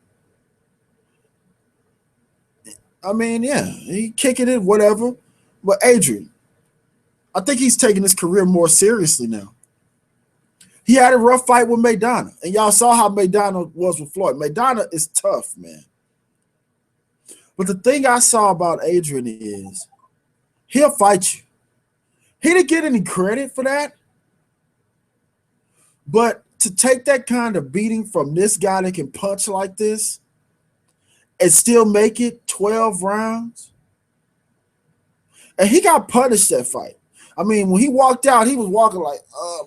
I mean, yeah, he kicking it, whatever. But Adrian, I think he's taking his career more seriously now. He had a rough fight with Maidana, and y'all saw how Maidana was with Floyd. Maidana is tough, man. But the thing I saw about Adrian is he'll fight you. He didn't get any credit for that. But to take that kind of beating from this guy that can punch like this and still make it 12 rounds, and he got punished that fight. I mean, when he walked out, he was walking like,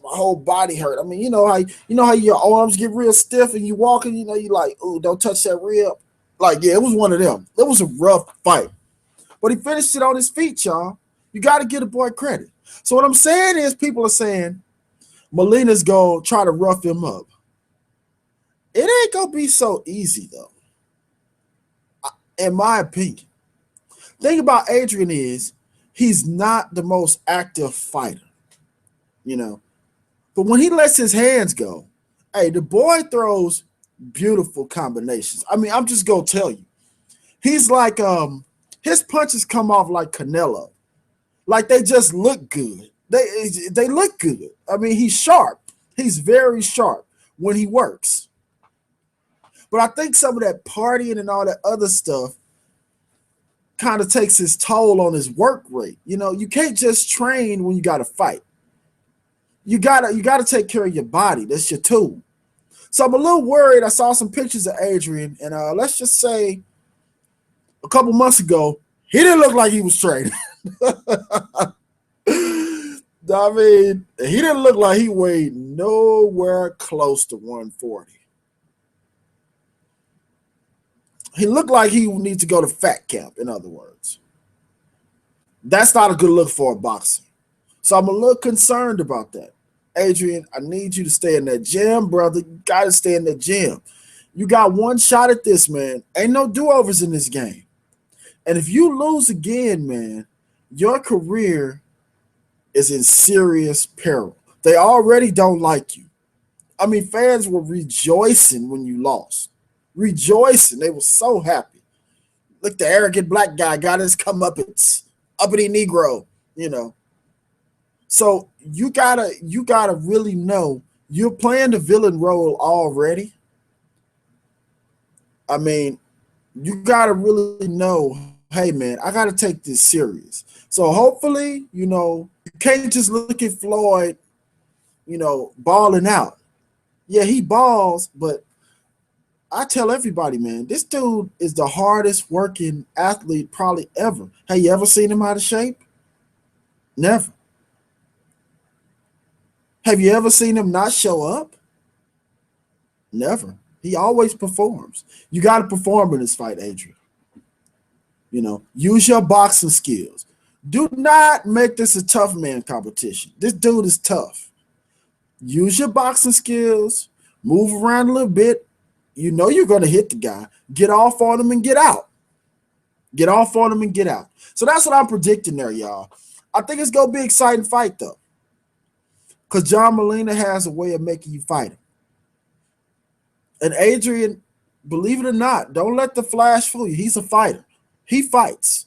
my whole body hurt. I mean, you know how your arms get real stiff and you walking, you like, ooh, don't touch that rib. Like, yeah, it was one of them. It was a rough fight. But he finished it on his feet, y'all. You got to give the boy credit. So what I'm saying is people are saying Molina's going to try to rough him up. It ain't going to be so easy, though, in my opinion. Thing about Adrian is he's not the most active fighter, But when he lets his hands go, hey, the boy throws beautiful combinations. I mean, I'm just going to tell you. He's like, his punches come off like Canelo. Like they just look good. They look good. I mean, he's sharp. He's very sharp when he works. But I think some of that partying and all that other stuff kind of takes his toll on his work rate. You can't just train when you got to fight. You gotta take care of your body. That's your tool. So I'm a little worried. I saw some pictures of Adrian, and let's just say a couple months ago, he didn't look like he was training. I mean, he didn't look like he weighed nowhere close to 140. He looked like he needs to go to fat camp, in other words. That's not a good look for a boxer. So I'm a little concerned about that. Adrian, I need you to stay in that gym, brother. You got to stay in that gym. You got one shot at this, man. Ain't no do-overs in this game. And if you lose again, man, your career is in serious peril. They already don't like you. I mean, fans were rejoicing when you lost. Rejoicing. They were so happy. Look, the arrogant black guy got his comeuppance. Uppity Negro, So you gotta really know you're playing the villain role already. I mean, you gotta really know, hey man, I gotta take this serious. So hopefully, you can't just look at Floyd, balling out. Yeah, he balls, but I tell everybody, man, this dude is the hardest working athlete probably ever. Have you ever seen him out of shape? Never. Have you ever seen him not show up? Never. He always performs. You got to perform in this fight, Adrian. Use your boxing skills. Do not make this a tough man competition. This dude is tough. Use your boxing skills. Move around a little bit. You're going to hit the guy. Get off on him and get out. Get off on him and get out. So that's what I'm predicting there, y'all. I think it's going to be an exciting fight, though. Because John Molina has a way of making you fight him. And Adrian, believe it or not, don't let the flash fool you. He's a fighter. He fights,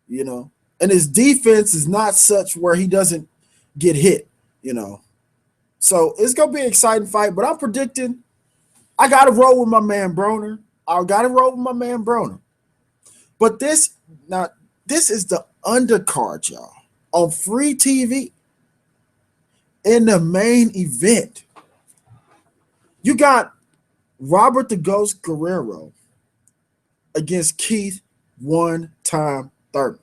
And his defense is not such where he doesn't get hit, So it's going to be an exciting fight. But I'm predicting I got to roll with my man Broner. But this is the undercard, y'all, on free TV in the main event. You got Robert the Ghost Guerrero against Keith one-time Thurman.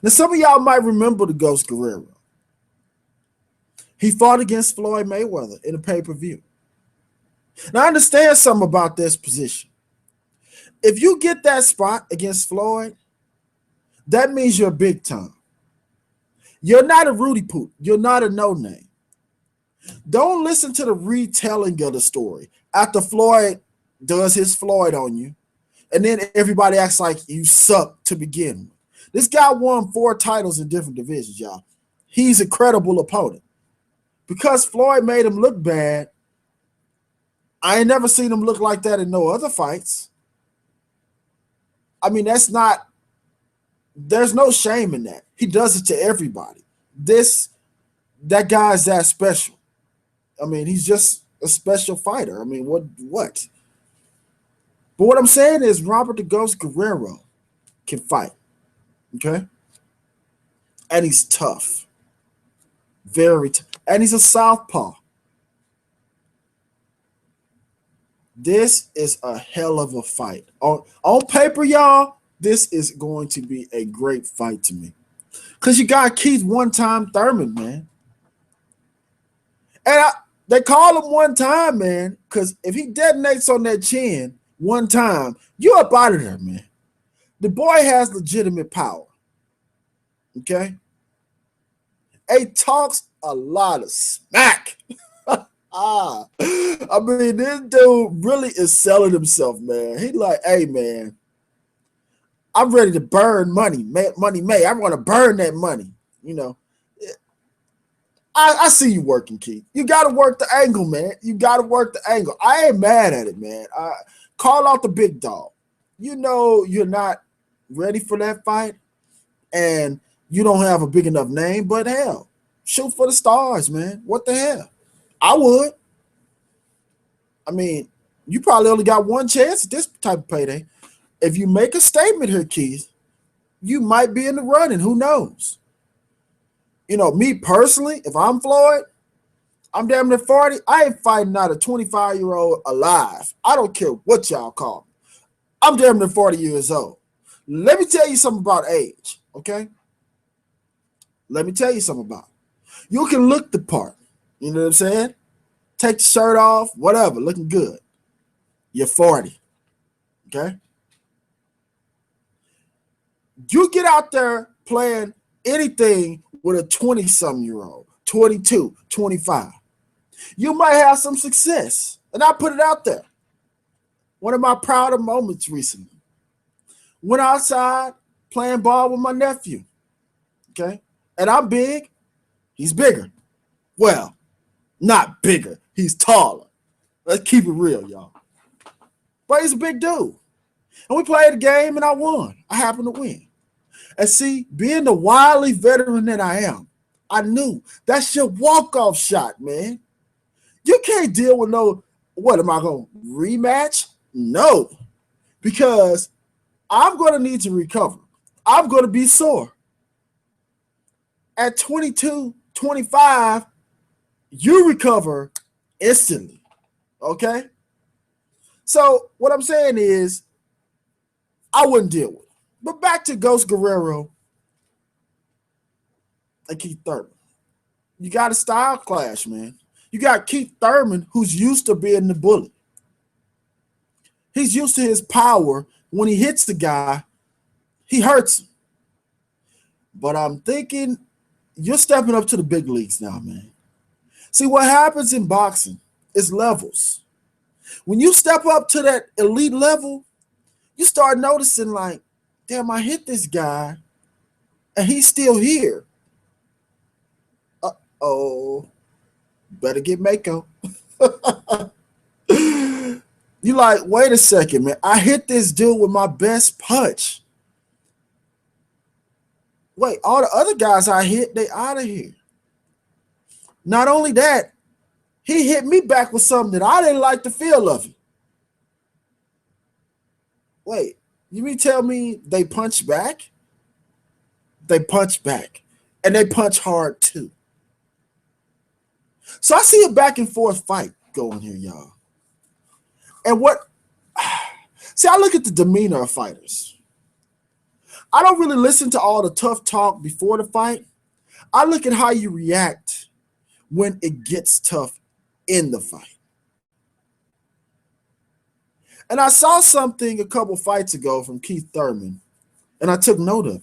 Now, some of y'all might remember the Ghost Guerrero. He fought against Floyd Mayweather in a pay-per-view. Now, I understand something about this position. If you get that spot against Floyd, that means you're big time. You're not a Rudy Poot. You're not a no-name. Don't listen to the retelling of the story after Floyd does his Floyd on you, and then everybody acts like you suck to begin with. This guy won 4 titles in different divisions, y'all. He's a credible opponent. Because Floyd made him look bad, I ain't never seen him look like that in no other fights. I mean, there's no shame in that. He does it to everybody. That guy's that special. I mean, he's just a special fighter. I mean, what? But what I'm saying is Robert the Ghost Guerrero can fight, okay? And he's tough. Very tough. And he's a southpaw. This is a hell of a fight. On paper, y'all, this is going to be a great fight to me. Because you got Keith one-time Thurman, man. And they call him one time, man, because if he detonates on that chin one time, you're up out of there, man. The boy has legitimate power. Okay? He talks a lot of smack. I mean, this dude really is selling himself, man. He like, hey, man, I'm ready to burn money made. I want to burn that money, you know. I see you working, Keith. You got to work the angle, man. You got to work the angle. I ain't mad at it, man. Call out the big dog. You know you're not ready for that fight, and you don't have a big enough name, but hell, shoot for the stars, man. What the hell? I would. I mean, you probably only got one chance at this type of payday. If you make a statement here, Keith, you might be in the running. Who knows? You know, me personally, if I'm Floyd, I'm damn near 40. I ain't fighting out a 25-year-old alive. I don't care what y'all call me. I'm damn near 40 years old. Let me tell you something about age, okay? Let me tell you something about it. You can look the part. You know what I'm saying? Take the shirt off, whatever, looking good. You're 40, okay? You get out there playing anything with a 20-something-year-old, 22, 25. You might have some success. And I put it out there. One of my prouder moments recently. Went outside playing ball with my nephew, okay? And I'm big. He's bigger. Well, not bigger. He's taller. Let's keep it real, y'all. But he's a big dude. And we played a game and I won. I happened to win. And see, being the wily veteran that I am, I knew that's your walk-off shot, man. You can't deal with no, what, am I going to rematch? No, because I'm going to need to recover. I'm going to be sore. At 22, 25, you recover instantly, okay? So what I'm saying is I wouldn't deal with it. But back to Ghost Guerrero and Keith Thurman. You got a style clash, man. You got Keith Thurman, who's used to being the bully. He's used to his power. When he hits the guy, he hurts him. But I'm thinking you're stepping up to the big leagues now, man. See, what happens in boxing is levels. When you step up to that elite level, you start noticing like, damn, I hit this guy and he's still here. Uh-oh. Better get Mako. You like, wait a second, man. I hit this dude with my best punch. Wait, all the other guys I hit, they out of here. Not only that, he hit me back with something that I didn't like the feel of it. Wait, you mean tell me they punch back? They punch back. And they punch hard too. So I see a back and forth fight going here, y'all. And See, I look at the demeanor of fighters. I don't really listen to all the tough talk before the fight. I look at how you react when it gets tough in the fight. And I saw something a couple fights ago from Keith Thurman, and I took note of it.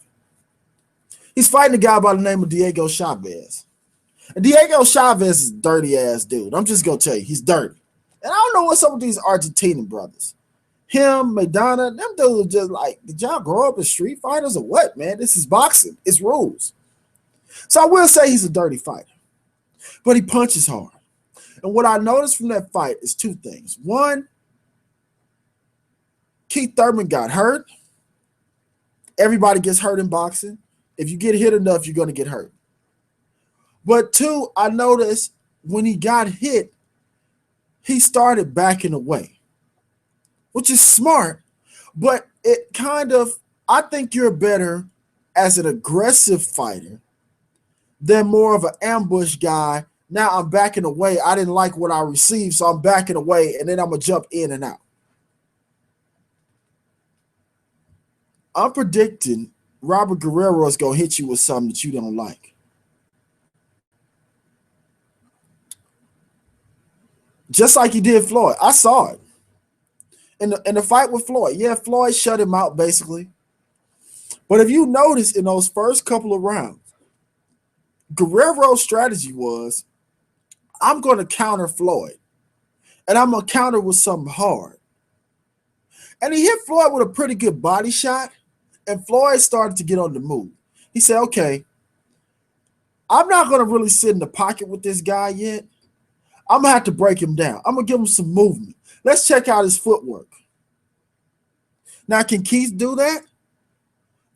He's fighting a guy by the name of Diego Chavez. And Diego Chavez is a dirty ass dude. I'm just gonna tell you, he's dirty. And I don't know what's up with these Argentinian brothers. Him, Maidana, them dudes are just like, did y'all grow up as street fighters or what, man? This is boxing. It's rules. So I will say he's a dirty fighter, but he punches hard. And what I noticed from that fight is two things. One, Keith Thurman got hurt. Everybody gets hurt in boxing. If you get hit enough, you're going to get hurt. But two, I noticed when he got hit, he started backing away, which is smart, but it kind of, I think you're better as an aggressive fighter than more of an ambush guy. Now I'm backing away. I didn't like what I received, so I'm backing away, and then I'm going to jump in and out. I'm predicting Robert Guerrero is going to hit you with something that you don't like. Just like he did Floyd. I saw it. In the fight with Floyd. Yeah, Floyd shut him out basically. But if you notice in those first couple of rounds, Guerrero's strategy was, I'm going to counter Floyd. And I'm going to counter with something hard. And he hit Floyd with a pretty good body shot. And Floyd started to get on the move. He said, okay, I'm not going to really sit in the pocket with this guy yet. I'm going to have to break him down. I'm going to give him some movement. Let's check out his footwork. Now, can Keith do that?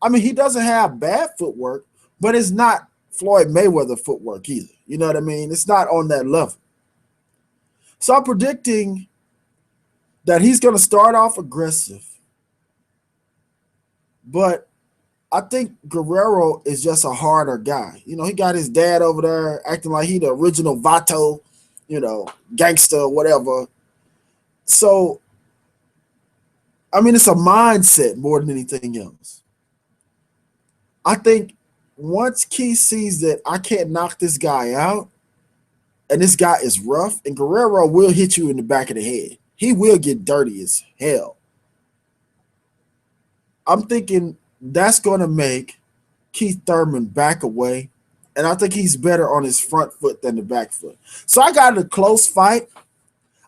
I mean, he doesn't have bad footwork, but it's not Floyd Mayweather footwork either. You know what I mean? It's not on that level. So I'm predicting that he's going to start off aggressive. But I think Guerrero is just a harder guy. You know, he got his dad over there acting like he the original Vato, you know, gangster or whatever. So, I mean, it's a mindset more than anything else. I think once Keith sees that I can't knock this guy out, and this guy is rough, and Guerrero will hit you in the back of the head. He will get dirty as hell. I'm thinking that's going to make Keith Thurman back away, and I think he's better on his front foot than the back foot. So I got a close fight.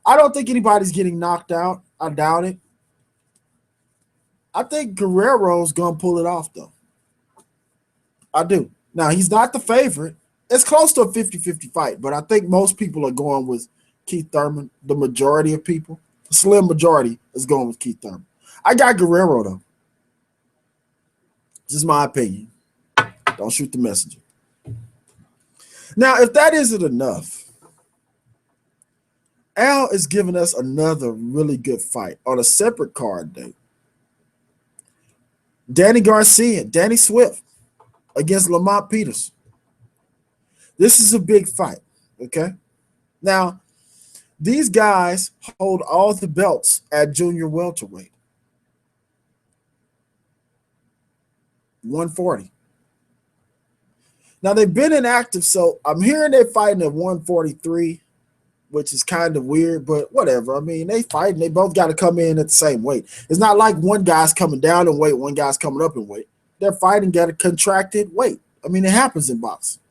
I don't think anybody's getting knocked out. I doubt it. I think Guerrero's going to pull it off, though. I do. Now, he's not the favorite. It's close to a 50-50 fight, but I think most people are going with Keith Thurman. The majority of people, the slim majority, is going with Keith Thurman. I got Guerrero, though. Just my opinion. Don't shoot the messenger. Now, if that isn't enough, Al is giving us another really good fight on a separate card date. Danny Swift against Lamont Peterson. This is a big fight, okay? Now, these guys hold all the belts at junior welterweight. 140. Now, they've been inactive, so I'm hearing they're fighting at 143, which is kind of weird, but whatever. I mean, they fighting. They both got to come in at the same weight. It's not like one guy's coming down in weight, one guy's coming up in weight. They're fighting at a contracted weight. I mean, it happens in boxing.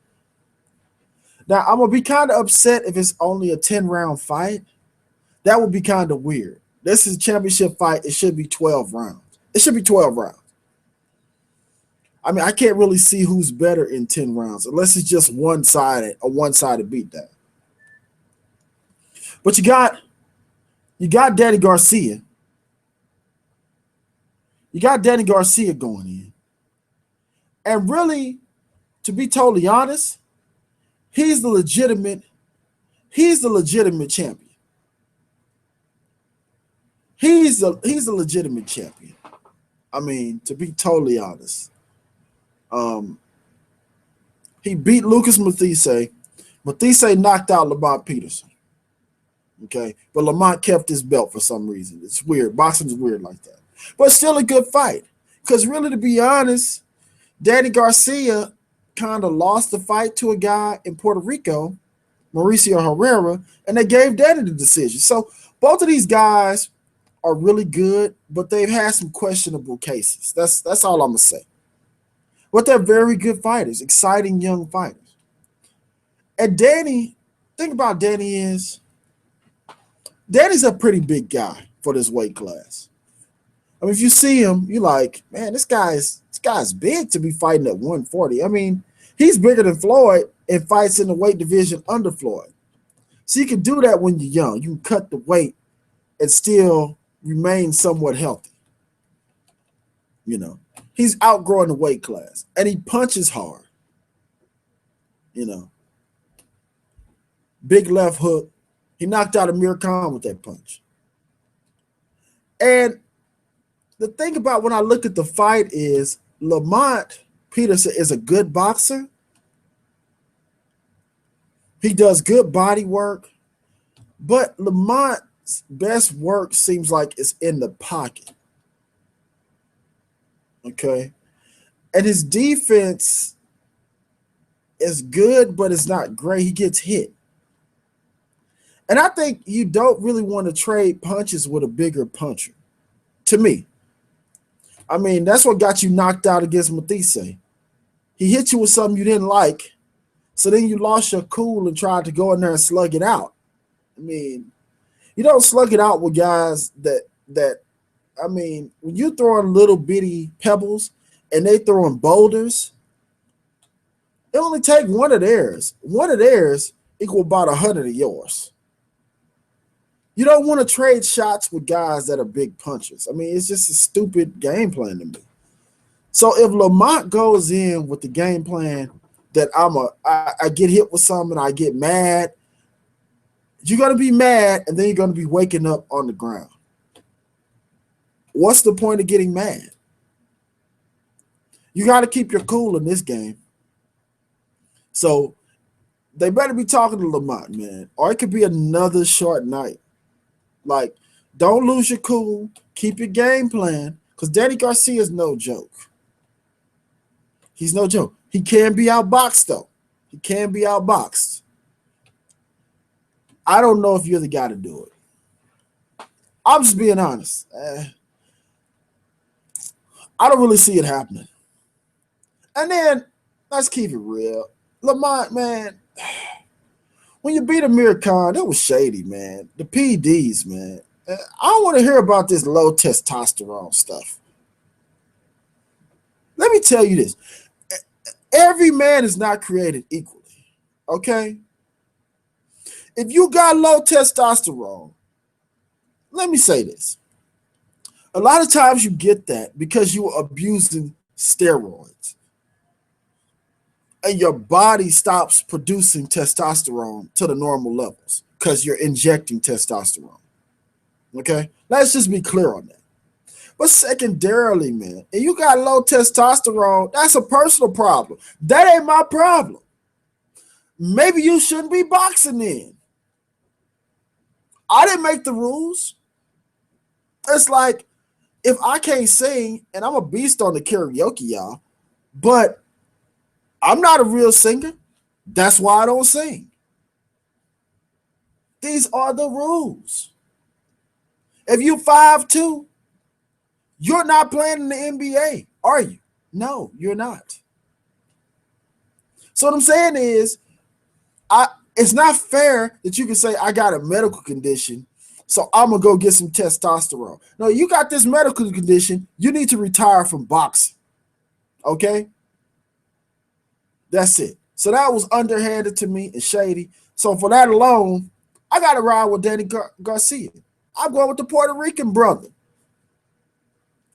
Now, I'm going to be kind of upset if it's only a 10-round fight. That would be kind of weird. This is a championship fight. It should be 12 rounds. It should be 12 rounds. I mean, I can't really see who's better in 10 rounds unless it's just one-sided, a one-sided beatdown. But you got Danny Garcia. You got Danny Garcia going in. And really, to be totally honest, he's the legitimate champion. He's a legitimate champion. I mean, to be totally honest. He beat Lucas Mathise. Mathise knocked out Lamont Peterson. Okay, but Lamont kept his belt for some reason. It's weird. Boxing is weird like that, but still a good fight. Because really, to be honest, Danny Garcia kind of lost the fight to a guy in Puerto Rico, Mauricio Herrera, and they gave Danny the decision. So both of these guys are really good, but they've had some questionable cases. That's all I'm gonna say. But they're very good fighters, exciting young fighters. And Danny, thing about Danny is Danny's a pretty big guy for this weight class. I mean, if you see him, you're like, man, this guy's big to be fighting at 140. I mean, he's bigger than Floyd and fights in the weight division under Floyd. So you can do that when you're young. You can cut the weight and still remain somewhat healthy. You know, he's outgrowing the weight class and he punches hard. You know, big left hook. He knocked out Amir Khan with that punch. And the thing about when I look at the fight is Lamont Peterson is a good boxer. He does good body work, but Lamont's best work seems like it's in the pocket. Okay. And his defense is good, but it's not great. He gets hit. And I think you don't really want to trade punches with a bigger puncher, to me. I mean, that's what got you knocked out against Matisse. He hit you with something you didn't like, so then you lost your cool and tried to go in there and slug it out. I mean, you don't slug it out with guys that I mean, when you throwing little bitty pebbles and they throwing boulders, it only take one of theirs. One of theirs equal about 100 of yours. You don't want to trade shots with guys that are big punchers. I mean, it's just a stupid game plan to me. So if Lamont goes in with the game plan that I get hit with something, I get mad, you're going to be mad and then you're going to be waking up on the ground. What's the point of getting mad? You got to keep your cool in this game. So they better be talking to Lamont, man, or it could be another short night. Like, don't lose your cool. Keep your game plan, because Danny Garcia is no joke. He's no joke. He can be outboxed, though. He can be outboxed. I don't know if you're the guy to do it. I'm just being honest. I don't really see it happening. And then, let's keep it real. Lamont, man, when you beat Amir Khan, that was shady, man. The PDs, man. I don't want to hear about this low testosterone stuff. Let me tell you this. Every man is not created equally, okay? If you got low testosterone, let me say this. A lot of times you get that because you are abusing steroids. And your body stops producing testosterone to the normal levels because you're injecting testosterone. Okay? Let's just be clear on that. But secondarily, man, if you got low testosterone, that's a personal problem. That ain't my problem. Maybe you shouldn't be boxing then. I didn't make the rules. It's like, if I can't sing, and I'm a beast on the karaoke, y'all, but I'm not a real singer. That's why I don't sing. These are the rules. If you 5'2", you're not playing in the NBA, are you? No, you're not. So what I'm saying is, it's not fair that you can say, I got a medical condition, so I'm going to go get some testosterone. No, you got this medical condition. You need to retire from boxing. Okay? That's it. So that was underhanded to me and shady. So for that alone, I got to ride with Danny Garcia. I'm going with the Puerto Rican brother.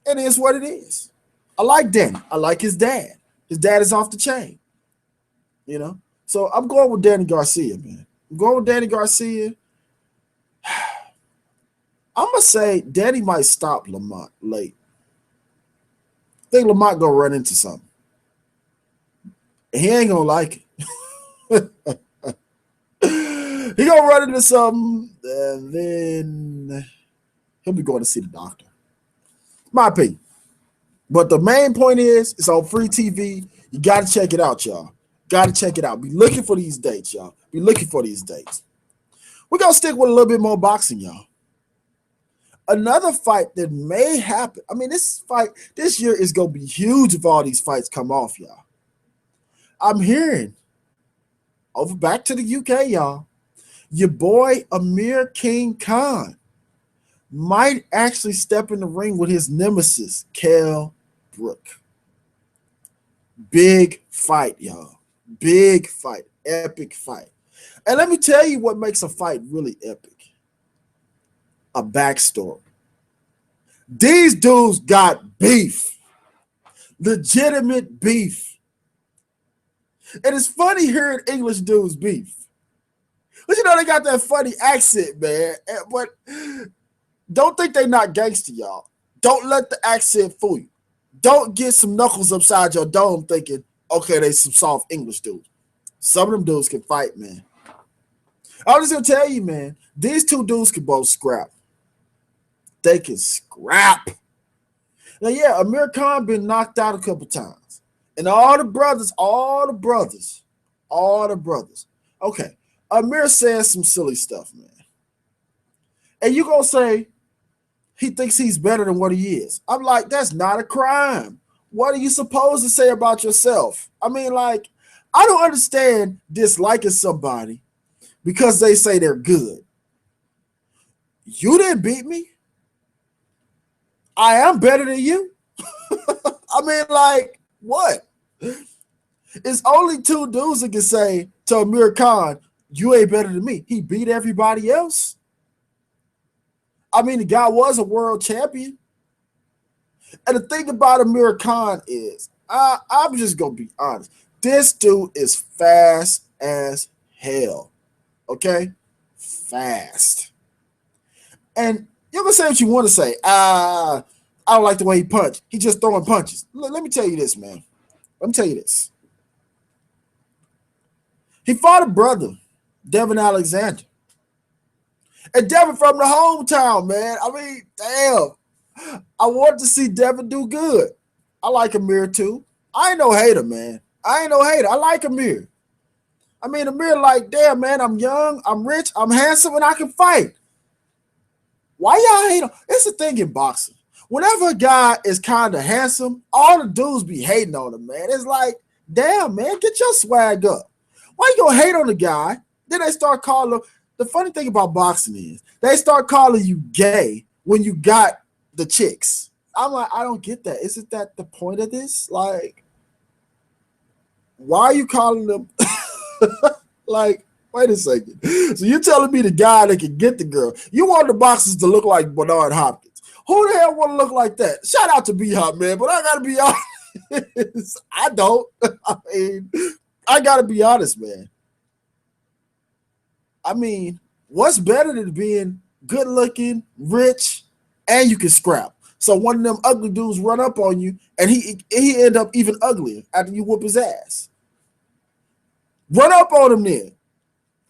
It is what it is. I like Danny. I like his dad. His dad is off the chain. You know? So I'm going with Danny Garcia, man. I'm going with Danny Garcia. I'm going to say Danny might stop Lamont late. I think Lamont going to run into something. And he ain't going to like it. He gonna run into something, and then he'll be going to see the doctor. My opinion. But the main point is, it's on free TV. You got to check it out, y'all. Got to check it out. Be looking for these dates, y'all. Be looking for these dates. We're going to stick with a little bit more boxing, y'all. Another fight that may happen. I mean, this year is going to be huge if all these fights come off, y'all. I'm hearing, over back to the UK, y'all, your boy Amir King Khan might actually step in the ring with his nemesis, Kell Brook. Big fight, y'all. Big fight. Epic fight. And let me tell you what makes a fight really epic. A backstory. These dudes got beef. Legitimate beef. And it's funny hearing English dudes beef. But you know, they got that funny accent, man. But don't think they not gangster, y'all. Don't let the accent fool you. Don't get some knuckles upside your dome thinking, okay, they some soft English dudes. Some of them dudes can fight, man. I'm just going to tell you, man, these two dudes can both scrap. They can scrap. Now, yeah, Amir Khan been knocked out a couple times. And all the brothers. Okay, Amir says some silly stuff, man. And you going to say he thinks he's better than what he is. I'm like, that's not a crime. What are you supposed to say about yourself? I mean, like, I don't understand disliking somebody because they say they're good. You didn't beat me. I am better than you. I mean, like, what? It's only two dudes that can say to Amir Khan, you ain't better than me. He beat everybody else. I mean, the guy was a world champion. And the thing about Amir Khan is, I'm just going to be honest. This dude is fast as hell. Okay? Fast. And you're going to say what you want to say. I don't like the way he punched. He just throwing punches. Let me tell you this, man. Let me tell you this. He fought a brother, Devin Alexander. And Devin from the hometown, man. I mean, damn. I want to see Devin do good. I like Amir too. I ain't no hater, man. I like Amir. I mean, Amir like, damn, man, I'm young, I'm rich, I'm handsome, and I can fight. Why y'all hate him? It's the thing in boxing. Whenever a guy is kind of handsome, all the dudes be hating on him, man. It's like, damn, man, get your swag up. Why you gonna hate on the guy? Then they start calling him. The funny thing about boxing is they start calling you gay when you got the chicks. I'm like, I don't get that. Isn't that the point of this? Like, why are you calling them? Like, wait a second. So you're telling me the guy that can get the girl. You want the boxers to look like Bernard Hopkins. Who the hell want to look like that? Shout out to B-Hop, man, but I got to be honest. I don't. I mean, I got to be honest, man. I mean, what's better than being good looking, rich, and you can scrap? So one of them ugly dudes run up on you, and he end up even uglier after you whoop his ass. Run up on him then.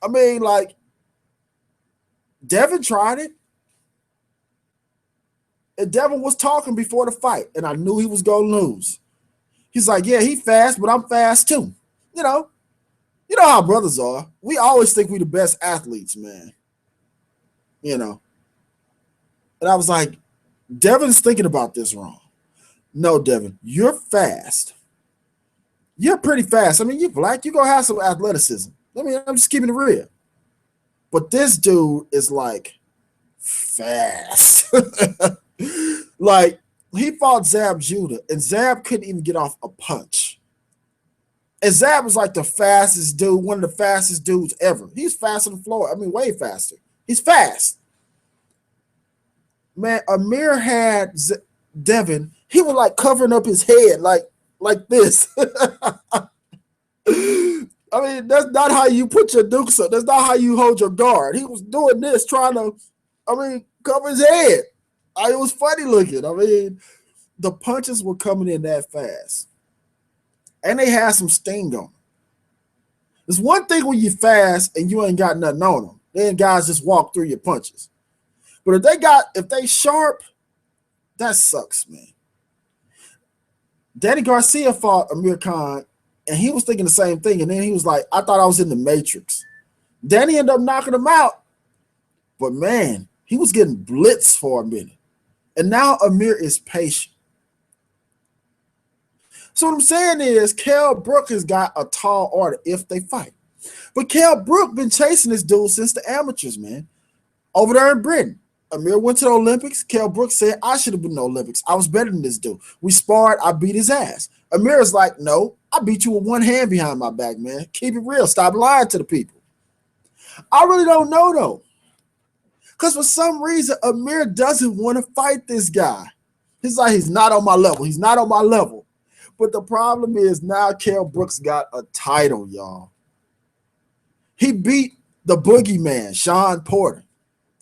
I mean, like, Devin tried it. And Devin was talking before the fight, and I knew he was going to lose. He's like, yeah, he fast, but I'm fast too. You know how brothers are. We always think we the best athletes, man. You know. And I was like, Devin's thinking about this wrong. No, Devin, you're fast. You're pretty fast. I mean, you're black. You're going to have some athleticism. I mean, I'm just keeping it real. But this dude is like fast. Like, he fought Zab Judah, and Zab couldn't even get off a punch. And Zab was like the fastest dude, one of the fastest dudes ever. He's faster than Floyd. I mean, way faster. He's fast. Man, Amir had Devin. He was like covering up his head like this. I mean, that's not how you put your dukes up. That's not how you hold your guard. He was doing this, trying to, cover his head. It was funny looking. I mean, the punches were coming in that fast. And they had some sting on them. It's one thing when you fast and you ain't got nothing on them. Then guys just walk through your punches. But if they sharp, that sucks, man. Danny Garcia fought Amir Khan, and he was thinking the same thing. And then he was like, I thought I was in the Matrix. Danny ended up knocking him out. But, man, he was getting blitzed for a minute. And now Amir is patient. So what I'm saying is Kell Brook has got a tall order if they fight. But Kell Brook been chasing this dude since the amateurs, man. Over there in Britain. Amir went to the Olympics. Kell Brook said, I should have been in the Olympics. I was better than this dude. We sparred. I beat his ass. Amir is like, no, I beat you with one hand behind my back, man. Keep it real. Stop lying to the people. I really don't know, though. Because for some reason, Amir doesn't want to fight this guy. He's like, he's not on my level. He's not on my level. But the problem is now Kell Brook's got a title, y'all. He beat the boogeyman, Sean Porter.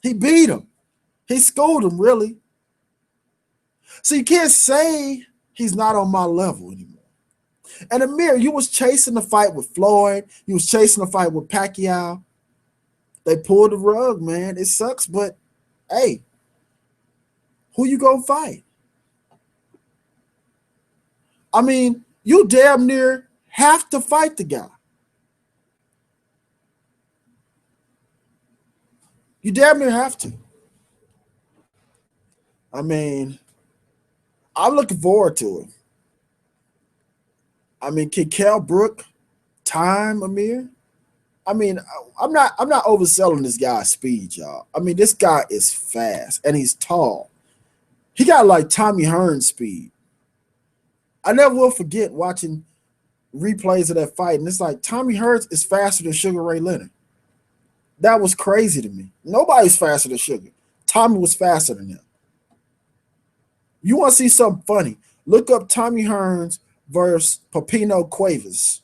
He beat him. He schooled him, really. So you can't say he's not on my level anymore. And Amir, you was chasing the fight with Floyd. You was chasing the fight with Pacquiao. They pulled the rug, man. It sucks, but hey, who you gonna fight? I mean, you damn near have to fight the guy. You damn near have to. I mean, I'm looking forward to it. I mean, can Kell Brook time Amir? I mean, I'm not overselling this guy's speed, y'all. I mean, this guy is fast and he's tall. He got like Tommy Hearns speed. I never will forget watching replays of that fight, and it's like Tommy Hearns is faster than Sugar Ray Leonard. That was crazy to me. Nobody's faster than Sugar. Tommy was faster than him. You want to see something funny? Look up Tommy Hearns versus Pepino Cuevas.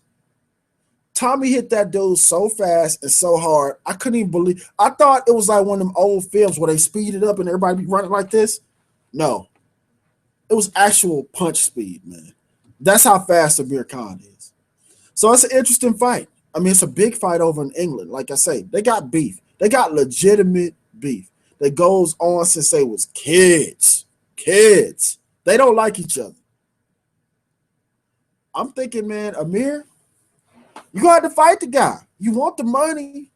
Tommy hit that dude so fast and so hard, I couldn't even believe. I thought it was like one of them old films where they speed it up and everybody be running like this. No. It was actual punch speed, man. That's how fast Amir Khan is. So it's an interesting fight. I mean, it's a big fight over in England. Like I say, they got beef. They got legitimate beef that goes on since they was kids. Kids. They don't like each other. I'm thinking, man, Amir, you got to fight the guy. You want the money.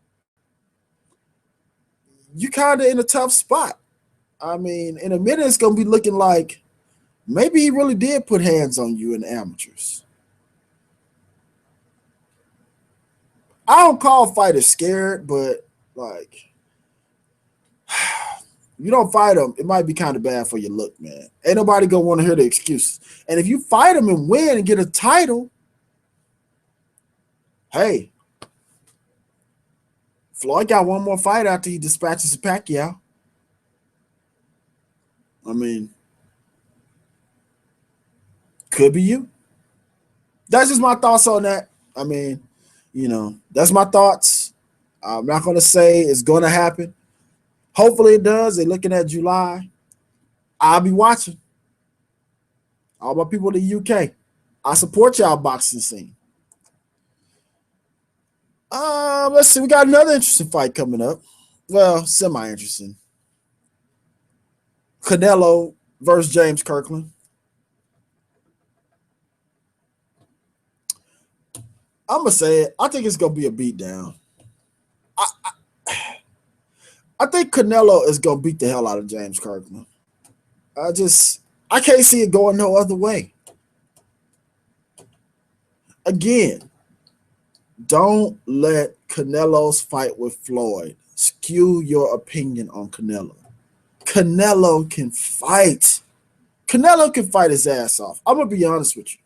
You kind of in a tough spot. I mean, in a minute, it's going to be looking like maybe he really did put hands on you in the amateurs. I don't call fighters scared, but like, you don't fight them, it might be kind of bad for your look, man. Ain't nobody gonna want to hear the excuses. And if you fight them and win and get a title, hey, Floyd got one more fight after he dispatches Pacquiao. I mean, could be you. That's just my thoughts on that. I mean, you know, that's my thoughts. I'm not going to say it's going to happen. Hopefully it does. They're looking at July. I'll be watching. All my people in the UK. I support y'all boxing scene. Let's see. We got another interesting fight coming up. Well, semi-interesting. Canelo versus James Kirkland. I'm going to say it. I think it's going to be a beatdown. I think Canelo is going to beat the hell out of James Kirkland. I can't see it going no other way. Again, don't let Canelo's fight with Floyd skew your opinion on Canelo. Canelo can fight. Canelo can fight his ass off. I'm going to be honest with you.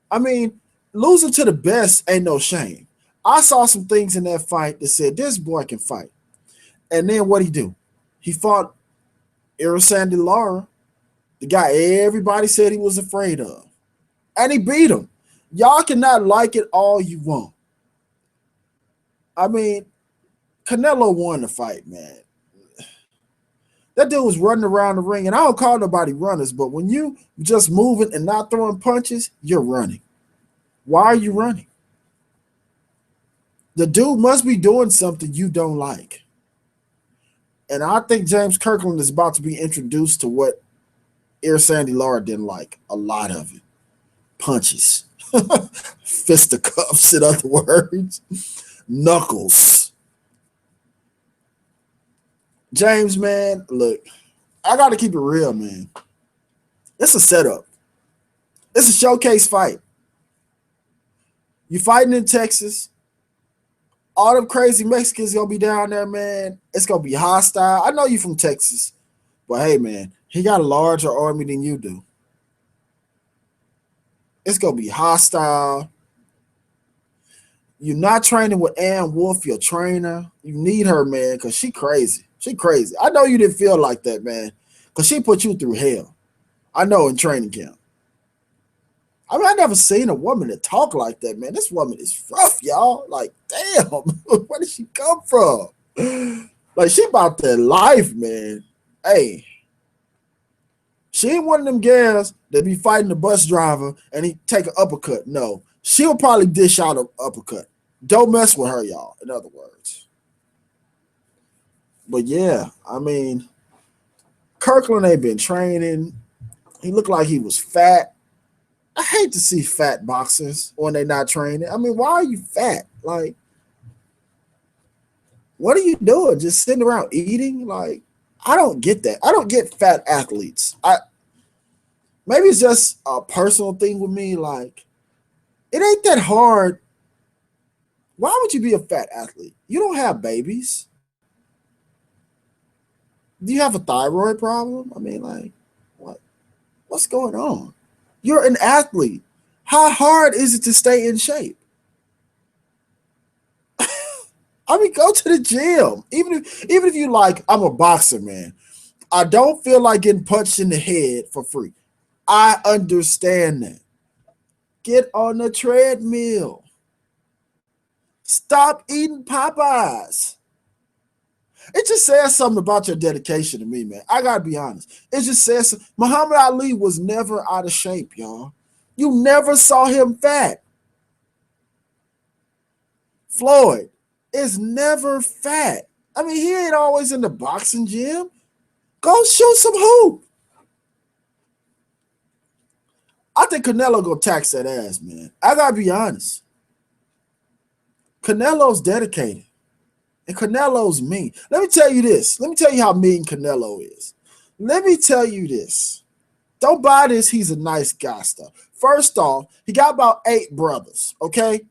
I mean, losing to the best ain't no shame. I saw some things in that fight that said this boy can fight. And then what'd he do? He fought Sandy Lara, the guy everybody said he was afraid of. And he beat him. Y'all cannot like it all you want. I mean, Canelo won the fight, man. That dude was running around the ring, and I don't call nobody runners, but when you just moving and not throwing punches, you're running. Why are you running? The dude must be doing something you don't like. And I think James Kirkland is about to be introduced to what Air Sandy Laura didn't like. A lot of it. Punches. Fisticuffs, in other words. Knuckles. James, man, look, I got to keep it real, man. It's a setup. It's a showcase fight. You fighting in Texas. All them crazy Mexicans gonna be down there, man. It's gonna be hostile. I know you from Texas, but hey, man, he got a larger army than you do. It's gonna be hostile. You're not training with Ann Wolf, your trainer. You need her, man, because she crazy. She crazy. I know you didn't feel like that, man, because she put you through hell. I know in training camp. I mean, I never seen a woman that talk like that, man. This woman is rough, y'all. Like, damn, where did she come from? Like, she about that life, man. Hey, she ain't one of them gals that be fighting the bus driver and he take an uppercut. No, she'll probably dish out an uppercut. Don't mess with her, y'all, in other words. But, yeah, I mean, Kirkland ain't been training. He looked like he was fat. I hate to see fat boxers when they're not training. I mean, why are you fat? Like, what are you doing? Just sitting around eating? Like, I don't get that. I don't get fat athletes. Maybe it's just a personal thing with me. Like, it ain't that hard. Why would you be a fat athlete? You don't have babies. Do you have a thyroid problem? I mean, like, what's going on? You're an athlete. How hard is it to stay in shape? I mean, go to the gym. Even if you like, I'm a boxer, man. I don't feel like getting punched in the head for free. I understand that. Get on the treadmill. Stop eating Popeyes. It just says something about your dedication to me, man. I gotta be honest. It just says Muhammad Ali was never out of shape, y'all. You never saw him fat. Floyd is never fat. I mean, he ain't always in the boxing gym. Go shoot some hoop. I think Canelo gonna tax that ass, man. I gotta be honest. Canelo's dedicated. And Canelo's mean. Let me tell you this. Let me tell you how mean Canelo is. Let me tell you this. Don't buy this. He's a nice guy stuff. First off, he got about 8 brothers, okay?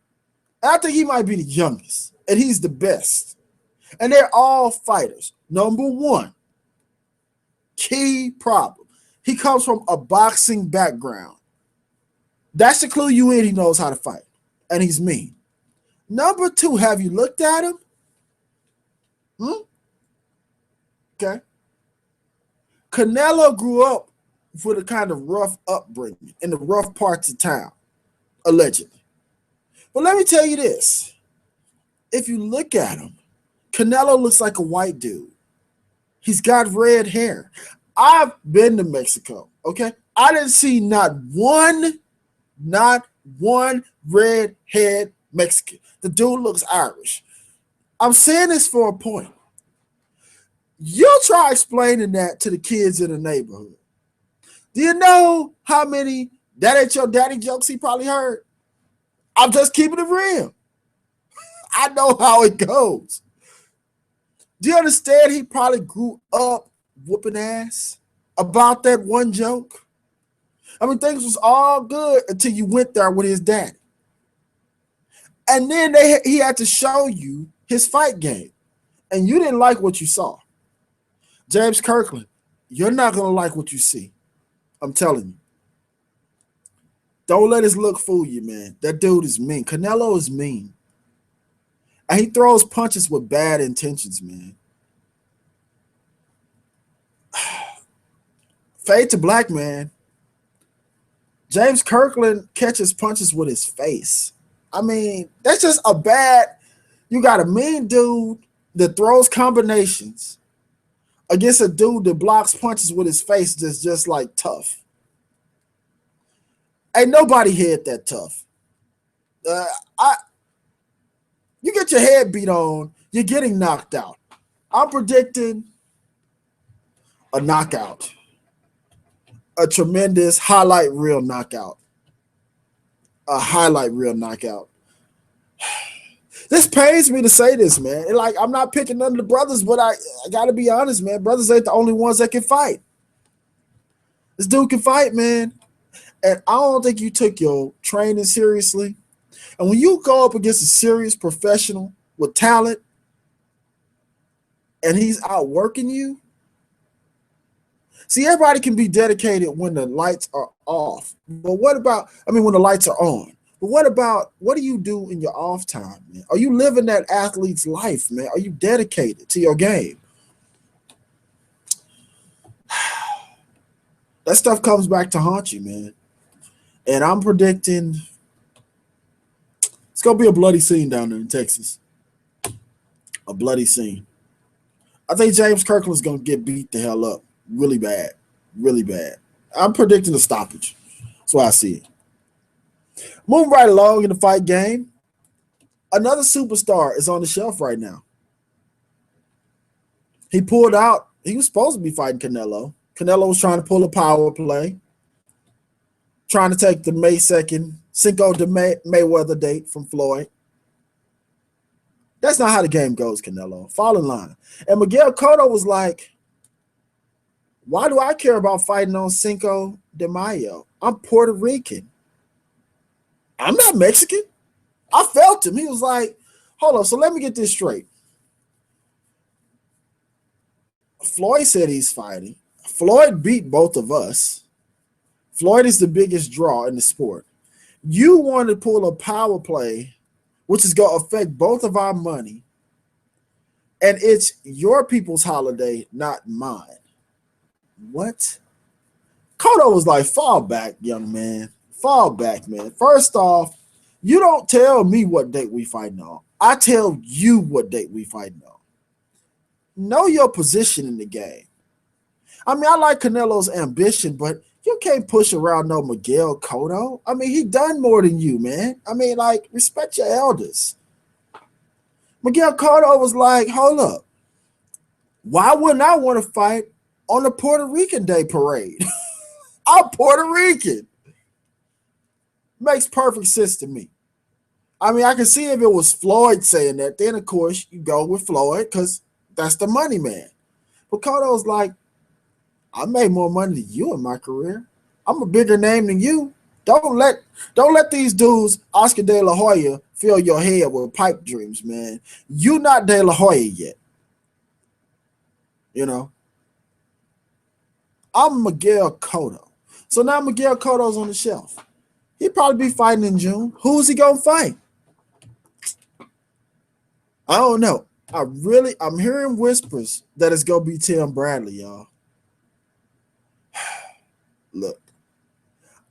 And I think he might be the youngest. And he's the best. And they're all fighters. Number one, key problem. He comes from a boxing background. That's the clue you in. He knows how to fight. And he's mean. Number two, have you looked at him? Okay. Canelo grew up with a kind of rough upbringing in the rough parts of town, allegedly. But let me tell you this. If you look at him, Canelo looks like a white dude. He's got red hair. I've been to Mexico, okay? I didn't see not one red-haired Mexican. The dude looks Irish. I'm saying this for a point. You try explaining that to the kids in the neighborhood. Do you know how many that ain't your daddy jokes he probably heard? I'm just keeping it real. I know how it goes. Do you understand he probably grew up whooping ass about that one joke? I mean, things was all good until you went there with his daddy. And then he had to show you his fight game. And you didn't like what you saw. James Kirkland, you're not going to like what you see. I'm telling you. Don't let his look fool you, man. That dude is mean. Canelo is mean. And he throws punches with bad intentions, man. Fade to black, man. James Kirkland catches punches with his face. I mean, that's just a bad. You got a mean dude that throws combinations against a dude that blocks punches with his face that's just like tough. Ain't nobody hit that tough. You get your head beat on, you're getting knocked out. I'm predicting a knockout, a tremendous highlight reel knockout, a highlight reel knockout. This pains me to say this, man. Like, I'm not picking none of the brothers, but I got to be honest, man. Brothers ain't the only ones that can fight. This dude can fight, man. And I don't think you took your training seriously. And when you go up against a serious professional with talent and he's outworking you, see, everybody can be dedicated when the lights are off. But what about, when the lights are on? But what do you do in your off time, man? Are you living that athlete's life, man? Are you dedicated to your game? That stuff comes back to haunt you, man. And I'm predicting it's going to be a bloody scene down there in Texas. A bloody scene. I think James Kirkland's going to get beat the hell up really bad. Really bad. I'm predicting a stoppage. That's why I see it. Moving right along in the fight game, another superstar is on the shelf right now. He pulled out. He was supposed to be fighting Canelo. Canelo was trying to pull a power play, trying to take the May 2nd Cinco de Mayweather date from Floyd. That's not how the game goes, Canelo. Fall in line. And Miguel Cotto was like, why do I care about fighting on Cinco de Mayo? I'm Puerto Rican. I'm not Mexican. I felt him. He was like, hold on, so let me get this straight. Floyd said he's fighting. Floyd beat both of us. Floyd is the biggest draw in the sport. You want to pull a power play, which is going to affect both of our money, and it's your people's holiday, not mine. What? Cotto was like, fall back, young man. Fall back, man. First off, you don't tell me what date we fighting on. I tell you what date we fighting on. Know your position in the game. I like Canelo's ambition, but you can't push around no Miguel Cotto. He done more than you, man. Respect your elders. Miguel Cotto was like, hold up. Why wouldn't I want to fight on the Puerto Rican Day parade? I'm Puerto Rican. Makes perfect sense to me. I can see if it was Floyd saying that, then of course you go with Floyd because that's the money man. But Cotto's like, I made more money than you in my career. I'm a bigger name than you. Don't let these dudes, Oscar De La Hoya, fill your head with pipe dreams, man. You not De La Hoya yet. I'm Miguel Cotto. So now Miguel Cotto's on the shelf. He'd probably be fighting in June. Who's he gonna fight? I don't know. I'm hearing whispers that it's gonna be Tim Bradley, y'all. Look,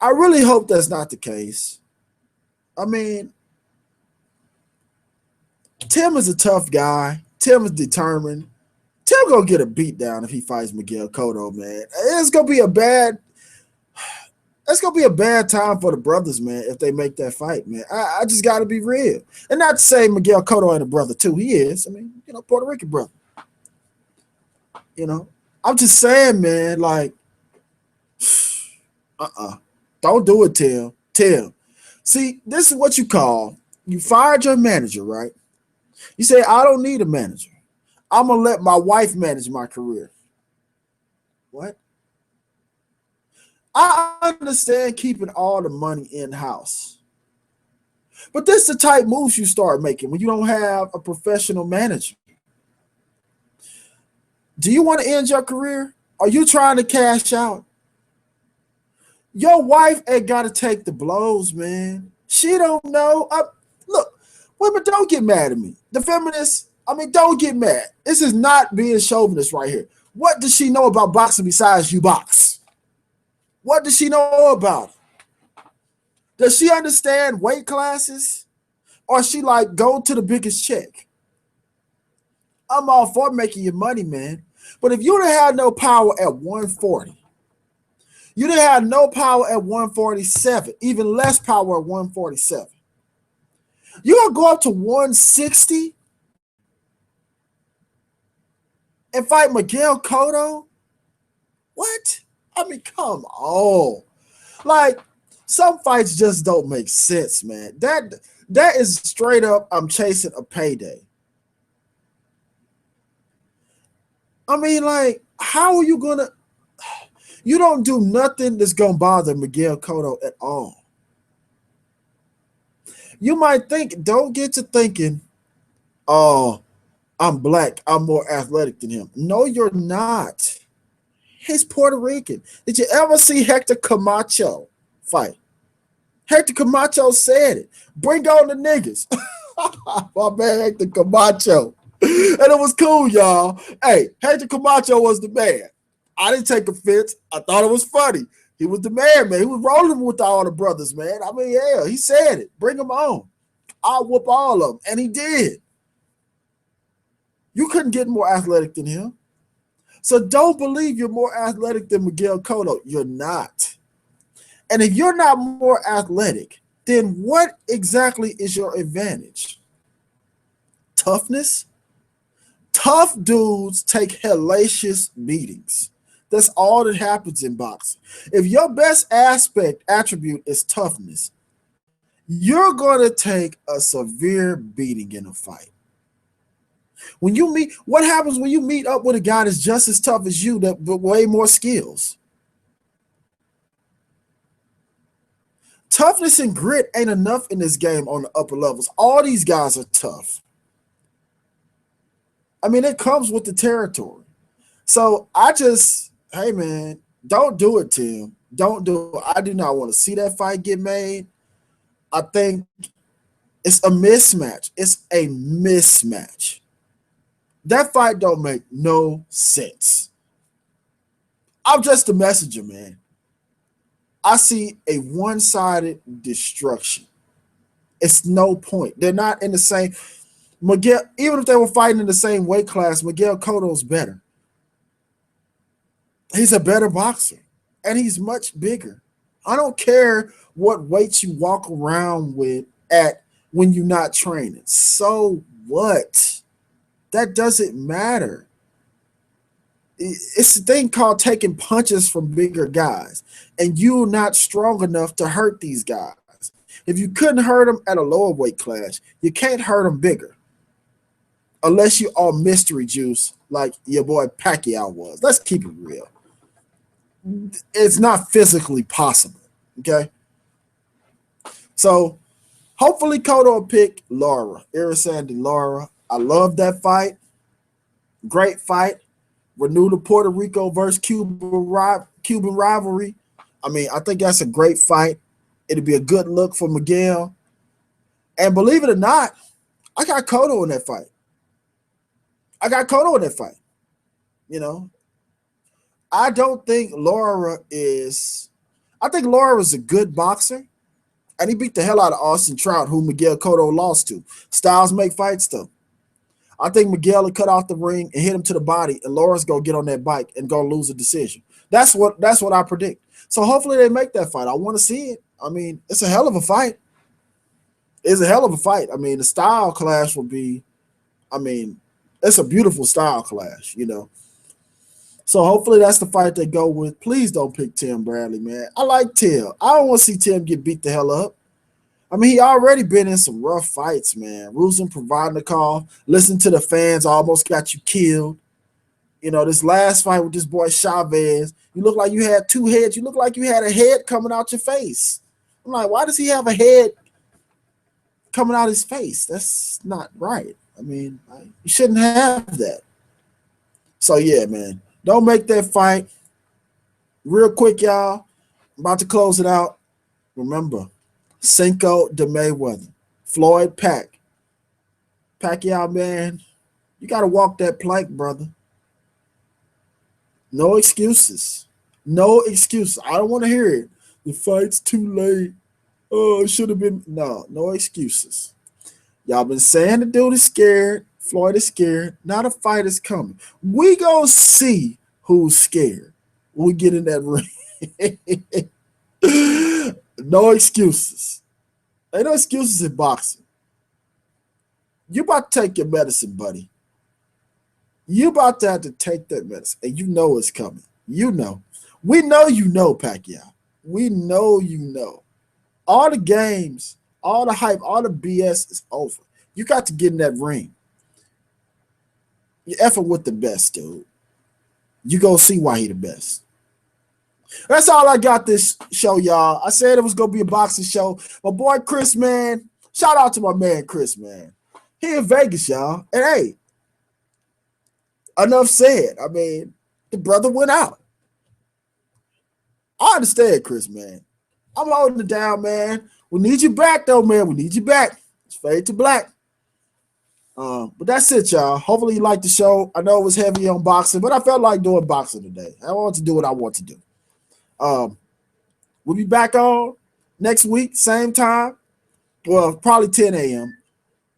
I really hope that's not the case. Tim is a tough guy. Tim is determined. Tim gonna get a beat down if he fights Miguel Cotto, man. It's gonna be a bad time for the brothers, man, if they make that fight, man. I just gotta be real. And not to say Miguel Cotto ain't a brother too. He is. Puerto Rican brother. I'm just saying, man, like, don't do it, Tim. Tim. See, this is what you fired your manager, right? You say, I don't need a manager. I'm going to let my wife manage my career. What? I understand keeping all the money in-house. But this is the type moves you start making when you don't have a professional manager. Do you want to end your career? Are you trying to cash out? Your wife ain't got to take the blows, man. She don't know. Look, women, don't get mad at me. The feminists, don't get mad. This is not being chauvinist right here. What does she know about boxing besides you box? What does she know about it? Does she understand weight classes? Or she like, go to the biggest check? I'm all for making your money, man. But if you didn't have no power at 140, you didn't have no power at 147, even less power at 147. You gonna go up to 160 and fight Miguel Cotto? What? I mean, come on. Like, some fights just don't make sense, man. That is straight up, I'm chasing a payday. I mean, like, how are you gonna? You don't do nothing that's gonna bother Miguel Cotto at all. You might think, don't get to thinking, oh, I'm black, I'm more athletic than him. No, you're not. He's Puerto Rican. Did you ever see Hector Camacho fight? Hector Camacho said it. Bring on the niggas. My man Hector Camacho. And it was cool, y'all. Hey, Hector Camacho was the man. I didn't take offense. I thought it was funny. He was the man, man. He was rolling with all the brothers, man. I mean, yeah, he said it. Bring them on. I'll whoop all of them. And he did. You couldn't get more athletic than him. So don't believe you're more athletic than Miguel Cotto. You're not. And if you're not more athletic, then what exactly is your advantage? Toughness? Tough dudes take hellacious beatings. That's all that happens in boxing. If your best attribute is toughness, you're going to take a severe beating in a fight. When you meet, what happens when you meet up with a guy that's just as tough as you, that with way more skills? Toughness and grit ain't enough in this game on the upper levels. All these guys are tough. I mean, it comes with the territory. So hey man, don't do it, Tim. Don't do it. I do not want to see that fight get made. I think it's a mismatch. It's a mismatch. That fight don't make no sense. I'm just a messenger, man. I see a one-sided destruction. It's no point. They're not in the same. Miguel, even if they were fighting in the same weight class, Miguel Cotto's better. He's a better boxer, and he's much bigger. I don't care what weight you walk around with at when you're not training. So what? That doesn't matter. It's a thing called taking punches from bigger guys, and you're not strong enough to hurt these guys. If you couldn't hurt them at a lower weight class, you can't hurt them bigger. Unless you are mystery juice like your boy Pacquiao was. Let's keep it real. It's not physically possible, okay? So hopefully Cotto will pick Lara, Irisande Lara. I love that fight. Great fight. Renew the Puerto Rico versus Cuban rivalry. I mean, I think that's a great fight. It'll be a good look for Miguel. And believe it or not, I got Cotto in that fight. You know, I don't think Lara is. I think Lara is a good boxer, and he beat the hell out of Austin Trout, who Miguel Cotto lost to. Styles make fights, though. I think Miguel will cut off the ring and hit him to the body, and Lara's gonna get on that bike and go lose a decision. That's what I predict. So hopefully they make that fight. I want to see it. I mean, it's a hell of a fight. It's a hell of a fight. I mean, the style clash will be. I mean, it's a beautiful style clash, you know. So hopefully that's the fight they go with. Please don't pick Tim Bradley, man. I like Tim. I don't want to see Tim get beat the hell up. I mean, he already been in some rough fights, man. Ruslan providing the call. Listen to the fans, almost got you killed. You know, this last fight with this boy Chavez, you look like you had two heads. You look like you had a head coming out your face. I'm like, why does he have a head coming out his face? That's not right. I mean, you shouldn't have that. So, yeah, man. Don't make that fight. Real quick, y'all. I'm about to close it out. Remember, Cinco de Mayweather, Floyd Pacquiao, man, you got to walk that plank, brother. No excuses. No excuses. I don't want to hear it. The fight's too late. Oh, it should have been. No excuses. Y'all been saying the dude is scared. Floyd is scared. Now the fight is coming. We gonna see who's scared when we get in that ring. No excuses. Ain't no excuses in boxing. You about to take your medicine, buddy. You about to have to take that medicine, and you know it's coming. You know. We know you know, Pacquiao. We know you know. All the games, all the hype, all the BS is over. You got to get in that ring. You're effing with the best, dude. You go see why he the best. That's all I got this show, y'all. I said it was going to be a boxing show. My boy Kris, man. Shout out to my man Kris, man. He in Vegas, y'all. And hey, enough said. I mean, the brother went out. I understand, Kris, man. I'm holding it down, man. We need you back, though, man. We need you back. It's fade to black. But that's it, y'all. Hopefully you liked the show. I know it was heavy on boxing, but I felt like doing boxing today. I want to do what I want to do. We'll be back on next week, same time. Well, probably 10 a.m.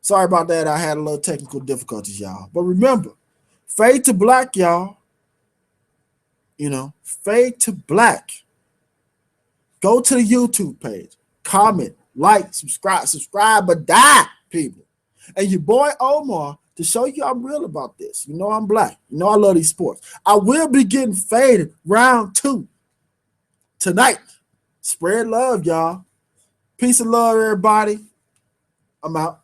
Sorry about that. I had a little technical difficulties, y'all. But remember, fade to black, y'all. You know, fade to black. Go to the YouTube page. Comment, like, subscribe, but die, people. And your boy Omar, to show you I'm real about this. You know I'm black. You know I love these sports. I will be getting faded round 2 tonight. Spread love, y'all. Peace and love, everybody. I'm out.